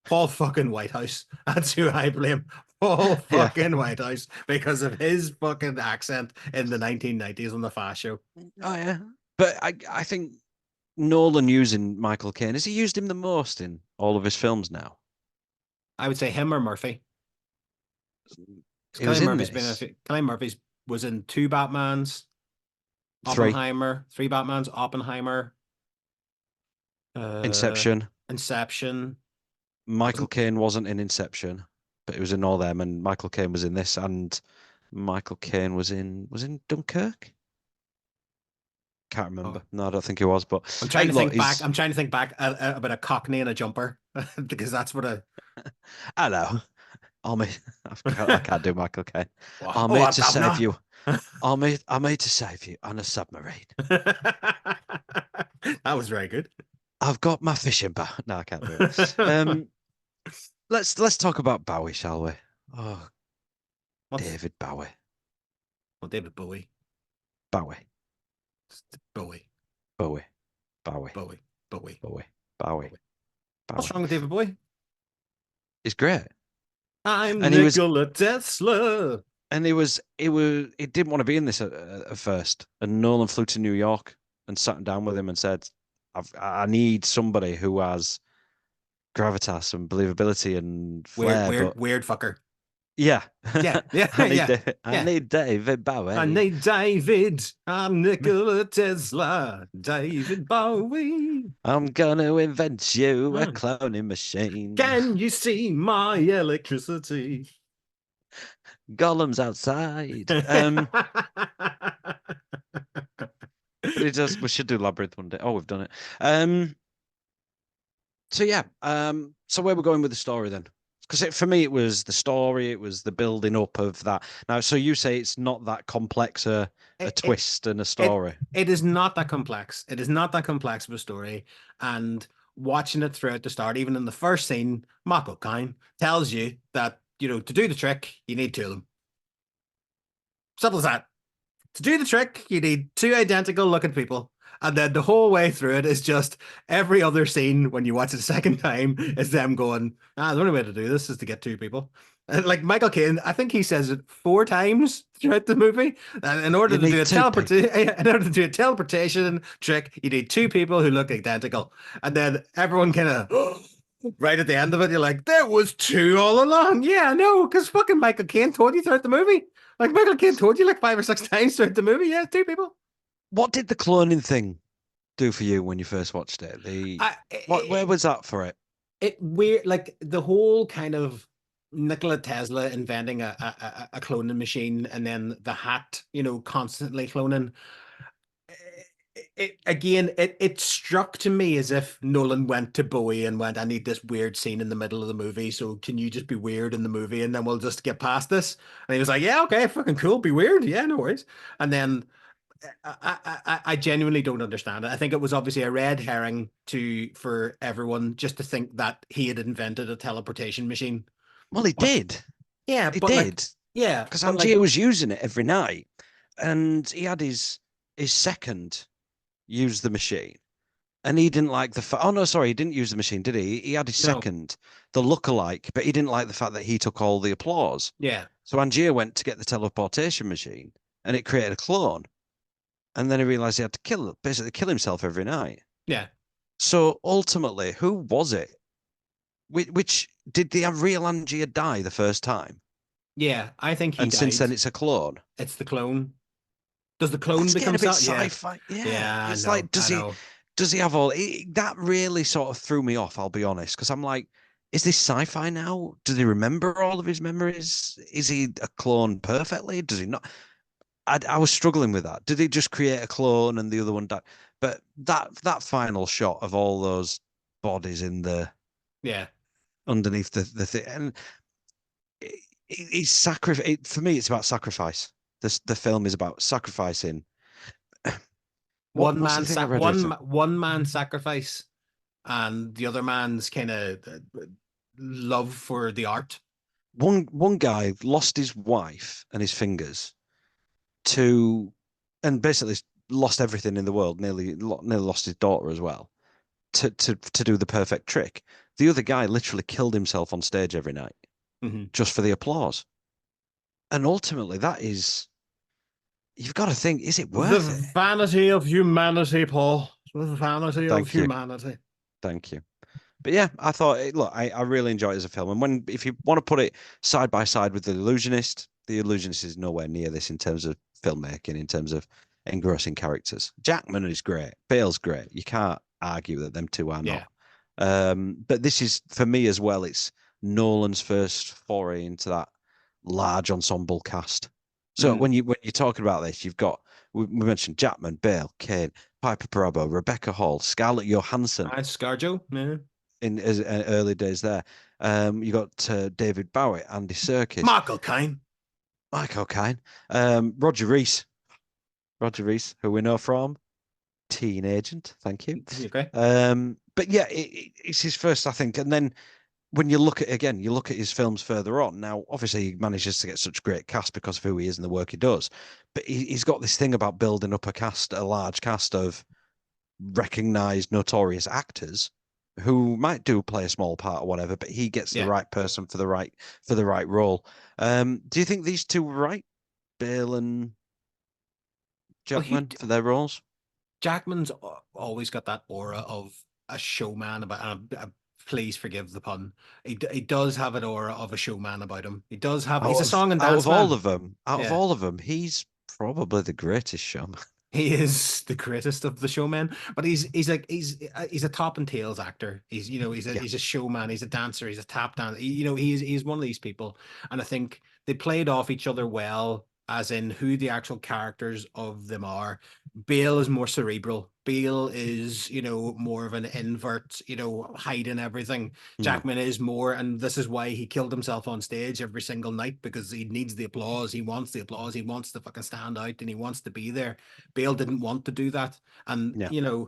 Speaker 2: Paul fucking Whitehouse. That's who I blame. Paul fucking Whitehouse, because of his fucking accent in the 1990s on the Fast Show.
Speaker 1: Oh yeah. But I think Nolan using Michael Caine, has he used him the most in all of his films now?
Speaker 2: I would say him or Murphy. Cillian Murphy's was in 2 Batmans, Oppenheimer, 3 Batmans, Oppenheimer,
Speaker 1: Inception. Michael Caine wasn't in Inception, but he was in all them, and Michael Caine was in this, and Michael Caine was in Dunkirk. Can't remember. No, I don't think he was. But
Speaker 2: I'm trying to think back. I'm trying to think back about a Cockney and a jumper, because that's what a.
Speaker 1: Hello, I can't do Michael Caine. I'm here to save you. I'm here to save you on a submarine.
Speaker 2: That was very good.
Speaker 1: I've got my fishing boat. No, I can't do it. Let's talk about Bowie, shall we? Oh, David Bowie.
Speaker 2: Well, David Bowie.
Speaker 1: Bowie.
Speaker 2: Bowie.
Speaker 1: Bowie. Bowie.
Speaker 2: Bowie. Bowie.
Speaker 1: Bowie. Bowie.
Speaker 2: What's wrong with David Bowie?
Speaker 1: He's great.
Speaker 2: I'm Nikola Tesla.
Speaker 1: And he didn't want to be in this at first. And Nolan flew to New York and sat down with him and said, I need somebody who has gravitas and believability and flair.
Speaker 2: Weird fucker.
Speaker 1: Yeah.
Speaker 2: I
Speaker 1: need David Bowie.
Speaker 2: I need David. I'm Nikola Tesla. David Bowie.
Speaker 1: I'm gonna invent you a cloning machine.
Speaker 2: Can you see my electricity?
Speaker 1: Gollum's outside. We should do Labyrinth one day. Oh, we've done it. So where we're going with the story then? Because for me, it was the story, it was the building up of that. Now, so you say it's not that complex a twist and a story.
Speaker 2: It is not that complex. It is not that complex of a story. And watching it throughout the start, even in the first scene, Michael Caine tells you that, to do the trick, you need 2 of them. Simple as that. To do the trick, you need 2 identical looking people. And then the whole way through it is just every other scene when you watch it a second time is them going, the only way to do this is to get 2 people. And like Michael Caine, I think he says it 4 times throughout the movie. And in order to do a teleportation trick, you need 2 people who look identical. And then everyone kind of right at the end of it, you're like, there was 2 all along. Yeah, I know, because fucking Michael Caine told you throughout the movie. Like Michael Caine told you like 5 or 6 times throughout the movie. Yeah, 2 people.
Speaker 1: What did the cloning thing do for you when you first watched it? Where
Speaker 2: It,
Speaker 1: was that for it?
Speaker 2: it weird, like the whole kind of Nikola Tesla inventing a cloning machine, and then the hat, constantly cloning. It struck to me as if Nolan went to Bowie and went, I need this weird scene in the middle of the movie, so can you just be weird in the movie and then we'll just get past this? And he was like, yeah, okay, fucking cool, be weird, yeah, no worries. And then I genuinely don't understand it. I think it was obviously a red herring for everyone just to think that he had invented a teleportation machine.
Speaker 1: Well, he
Speaker 2: But
Speaker 1: did.
Speaker 2: yeah,
Speaker 1: He
Speaker 2: but like,
Speaker 1: did.
Speaker 2: yeah,
Speaker 1: Because
Speaker 2: but like,
Speaker 1: Angier was using it every night, and he had his second use the machine, and he didn't like the fact. Oh no, sorry, he didn't use the machine, did he? He had his
Speaker 2: no,
Speaker 1: second, the lookalike, but he didn't like the fact that he took all the applause.
Speaker 2: yeah,
Speaker 1: So Angier went to get the teleportation machine, and it created a clone. And then he realized he had to basically kill himself every night.
Speaker 2: yeah,
Speaker 1: So ultimately, who was it? Which did the real Angier die the first time?
Speaker 2: yeah. I think he
Speaker 1: And since
Speaker 2: died.
Speaker 1: then, it's a clone.
Speaker 2: It's the clone. Does the clone
Speaker 1: That's getting
Speaker 2: become
Speaker 1: a bit
Speaker 2: Yeah,
Speaker 1: sci-fi. Yeah,
Speaker 2: yeah. I
Speaker 1: it's
Speaker 2: know,
Speaker 1: like,
Speaker 2: I know.
Speaker 1: does he have all that really sort of threw me off, I'll be honest, because I'm like, is this sci-fi now? Does he remember all of his memories? Is he a clone perfectly? Does he not? I was struggling with that. Did he just create a clone and the other one died? But that final shot of all those bodies in the
Speaker 2: Yeah.
Speaker 1: underneath the thing, and it's sacrifice. For me, it's about sacrifice. The film is about sacrificing. What's the thing I read with it?
Speaker 2: One man sacrifice, and the other man's kind of love for the art.
Speaker 1: One guy lost his wife and his fingers to, and basically lost everything in the world. Nearly lost his daughter as well to do the perfect trick. The other guy literally killed himself on stage every night
Speaker 2: Mhm.
Speaker 1: just for the applause. And ultimately, that is, you've got to think, is it
Speaker 2: The
Speaker 1: worth it?
Speaker 2: vanity of humanity, Paul. The vanity of
Speaker 1: Thank you.
Speaker 2: humanity.
Speaker 1: Thank you. But yeah, I thought, look, I really enjoyed it as a film. And if you want to put it side by side with The Illusionist is nowhere near this in terms of filmmaking, in terms of engrossing characters. Jackman is great. Bale's great. You can't argue that them two are
Speaker 2: Yeah.
Speaker 1: not. But this is, for me as well, it's Nolan's first foray into that large ensemble cast. So
Speaker 2: Mm.
Speaker 1: when you're talking about this, you've got, we mentioned Jackman, Bale, Kane, Piper Perabo, Rebecca Hall, Scarlett Johansson
Speaker 2: Scarjo. Yeah.
Speaker 1: in his early days there. You got David Bowie, Andy Serkis,
Speaker 2: Michael Caine.
Speaker 1: Michael Caine, Roger Rees, who we know from Teen Agent. Thank you.
Speaker 2: Okay.
Speaker 1: But yeah, it's his first, I think. And then when you look at you look at his films further on. Now, obviously, he manages to get such great cast because of who he is and the work he does. But he's got this thing about building up a large cast of recognized, notorious actors who might play a small part or whatever, but he gets the
Speaker 2: Yeah.
Speaker 1: right person for the right role. Do you think these two were right, Bale and
Speaker 2: Well,
Speaker 1: Jackman, for their roles?
Speaker 2: Jackman's always got that aura of a showman please forgive the pun. He does have an aura of a showman about him. He does have. He's a song and dance man.
Speaker 1: Out of
Speaker 2: Yeah.
Speaker 1: all of them, he's probably the greatest showman.
Speaker 2: He is the greatest of the showmen, but he's a top and tails actor.
Speaker 1: Yeah,
Speaker 2: He's a showman. He's a dancer. He's a tap dancer. He's one of these people, and I think they played off each other well, as in who the actual characters of them are. Bale is more cerebral. Bale is more of an invert, hiding everything.
Speaker 1: mm,
Speaker 2: Jackman is more, and this is why he killed himself on stage every single night, because he needs the applause. He wants the applause. He wants to fucking stand out, and he wants to be there. Bale didn't want to do that, and
Speaker 1: yeah.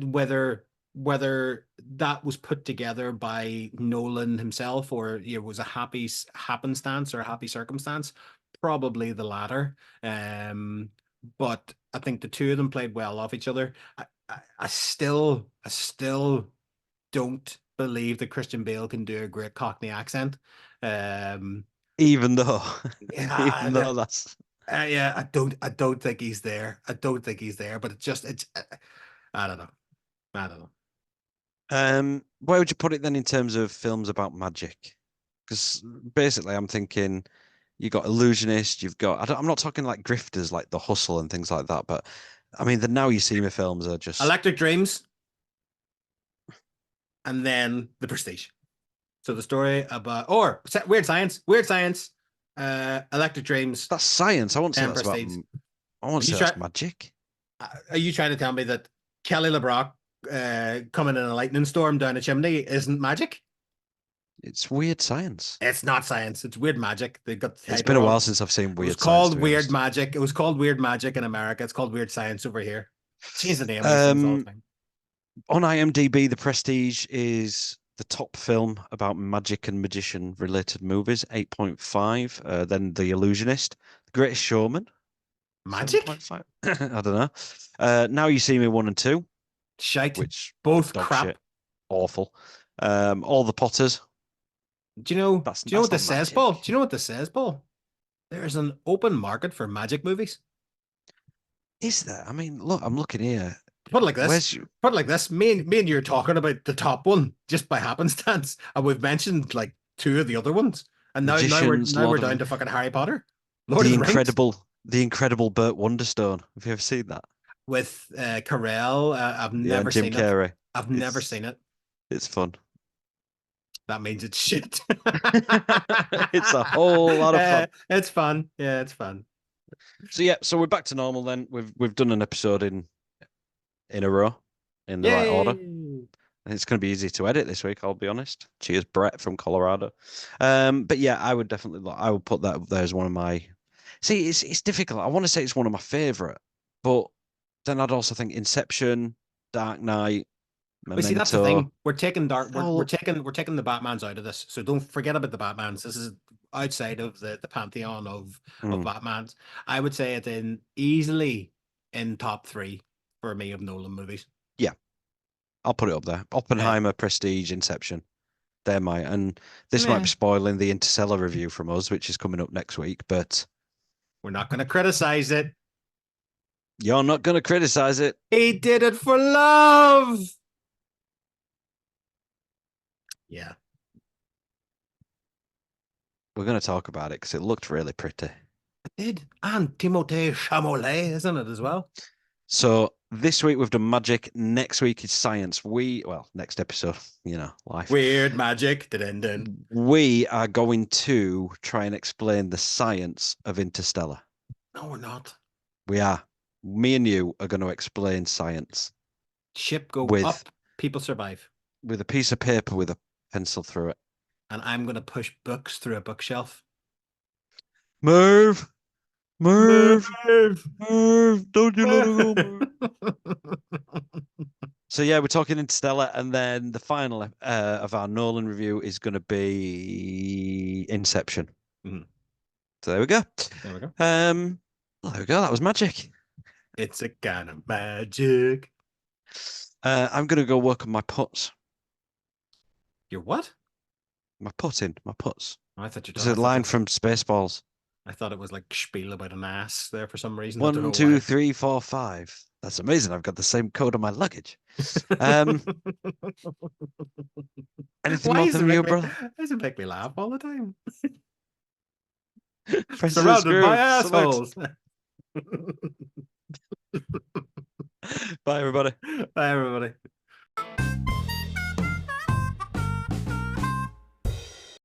Speaker 2: whether that was put together by Nolan himself, or was a happy happenstance or a happy circumstance, probably the latter. But I think the two of them played well off each other. I still don't believe that Christian Bale can do a great Cockney accent. Um,
Speaker 1: Even though,
Speaker 2: yeah,
Speaker 1: even though that's
Speaker 2: yeah, I don't think he's there. I don't think he's there, but it's I don't know. I don't know.
Speaker 1: where would you put it then in terms of films about magic? Because basically, I'm thinking you got Illusionist, you've got I'm not talking like grifters like The Hustle and things like that, but I mean, the Now You See Me films are just
Speaker 2: Electric Dreams, and then The Prestige. So the story about Weird Science, Electric Dreams,
Speaker 1: that's science. I won't say
Speaker 2: and
Speaker 1: that's about.
Speaker 2: Prestige.
Speaker 1: I won't
Speaker 2: Are you
Speaker 1: say that's
Speaker 2: try-
Speaker 1: magic.
Speaker 2: Are you trying to tell me that Kelly LeBrock coming in a lightning storm down a chimney isn't magic?
Speaker 1: It's weird science.
Speaker 2: It's not science. It's weird magic. They got.
Speaker 1: It's been a while since I've seen
Speaker 2: It was
Speaker 1: weird science.
Speaker 2: called
Speaker 1: to be
Speaker 2: Weird
Speaker 1: honest.
Speaker 2: Magic. It was called Weird Magic in America. It's called Weird Science over here. Change the name of these things all the time.
Speaker 1: On IMDb, The Prestige is the top film about magic and magician related movies, 8.5. Then The Illusionist, The Greatest Showman,
Speaker 2: Magic?
Speaker 1: 7.5. I don't know. Now You See Me 1 and 2,
Speaker 2: Shite.
Speaker 1: which
Speaker 2: Both
Speaker 1: dog
Speaker 2: crap.
Speaker 1: shit, awful. All the Potters.
Speaker 2: Do you know what
Speaker 1: That's
Speaker 2: this
Speaker 1: not
Speaker 2: says,
Speaker 1: magic.
Speaker 2: Paul? Do you know what this says, Paul? There's an open market for magic movies.
Speaker 1: Is there? I mean, look, I'm looking here.
Speaker 2: Put it like this.
Speaker 1: Where's you?
Speaker 2: Put it like this. Me and you are talking about the top one just by happenstance, and we've mentioned like two of the other ones, and now
Speaker 1: Magicians,
Speaker 2: we're
Speaker 1: Lord of
Speaker 2: down
Speaker 1: the-
Speaker 2: to fucking Harry Potter, Lord of
Speaker 1: The
Speaker 2: the Rings,
Speaker 1: Incredible Burt Wonderstone. Have you ever seen that?
Speaker 2: with Carell. I've
Speaker 1: Yeah,
Speaker 2: never
Speaker 1: and Jim
Speaker 2: seen it.
Speaker 1: Carrey.
Speaker 2: I've never
Speaker 1: It's-
Speaker 2: seen it.
Speaker 1: It's fun.
Speaker 2: That means it's shit.
Speaker 1: It's a whole lot of fun.
Speaker 2: It's fun. Yeah, it's fun.
Speaker 1: So yeah, so we're back to normal then. We've done an episode in a row in the right order.
Speaker 2: Yay!
Speaker 1: And it's going to be easy to edit this week, I'll be honest. Cheers, Brett from Colorado. But yeah, I would put that up there as one of my. See, it's difficult. I want to say it's one of my favorite, but then I'd also think Inception, Dark Knight,
Speaker 2: But see, that's the
Speaker 1: Memento.
Speaker 2: thing. We're taking we're
Speaker 1: Oh.
Speaker 2: taking the Batmans out of this. So don't forget about the Batmans. This is outside of the pantheon of Batmans. I would say it's easily in top 3 for me of Nolan movies.
Speaker 1: I'll put it up there. Oppenheimer, Prestige, Inception. And this
Speaker 2: Meh.
Speaker 1: might be spoiling the Interstellar review from us, which is coming up next week, but
Speaker 2: We're not going to criticize it.
Speaker 1: you're not going to criticize it.
Speaker 2: He did it for love. Yeah.
Speaker 1: We're going to talk about it because it looked really pretty.
Speaker 2: It did. And Timothée Chalamet, isn't it, as well?
Speaker 1: So this week we've done magic. Next week is science. Next episode, life.
Speaker 2: Weird magic. Dun-dun-dun.
Speaker 1: We are going to try and explain the science of Interstellar.
Speaker 2: No, we're not.
Speaker 1: We are. Me and you are going to explain science
Speaker 2: Ship go
Speaker 1: With-
Speaker 2: up, people survive.
Speaker 1: with a piece of paper with a pencil through it.
Speaker 2: And I'm going to push books through a bookshelf.
Speaker 1: Merv,
Speaker 2: Merv.
Speaker 1: don't you let it go, Merv. So yeah, we're talking Interstellar, and then the final of our Nolan review is going to be Inception.
Speaker 2: Mhm.
Speaker 1: So there we go.
Speaker 2: There we go.
Speaker 1: There we go. That was magic.
Speaker 2: It's a kind of magic.
Speaker 1: I'm going to go work on my putts.
Speaker 2: Your what?
Speaker 1: My putting. My putts.
Speaker 2: Oh, I thought you.
Speaker 1: It's a line from Spaceballs.
Speaker 2: I thought it was like spiel about an ass there for some reason. I don't know
Speaker 1: 1, 2,
Speaker 2: why.
Speaker 1: 3, 4, 5. That's amazing. I've got the same code on my luggage. Um, Anything
Speaker 2: Why
Speaker 1: more
Speaker 2: does it
Speaker 1: from you,
Speaker 2: make me-
Speaker 1: brother?
Speaker 2: Why does it make me laugh all the time?
Speaker 1: Press the
Speaker 2: Surrounded by
Speaker 1: screw. Salute.
Speaker 2: assholes.
Speaker 1: Bye, everybody.
Speaker 2: Bye, everybody.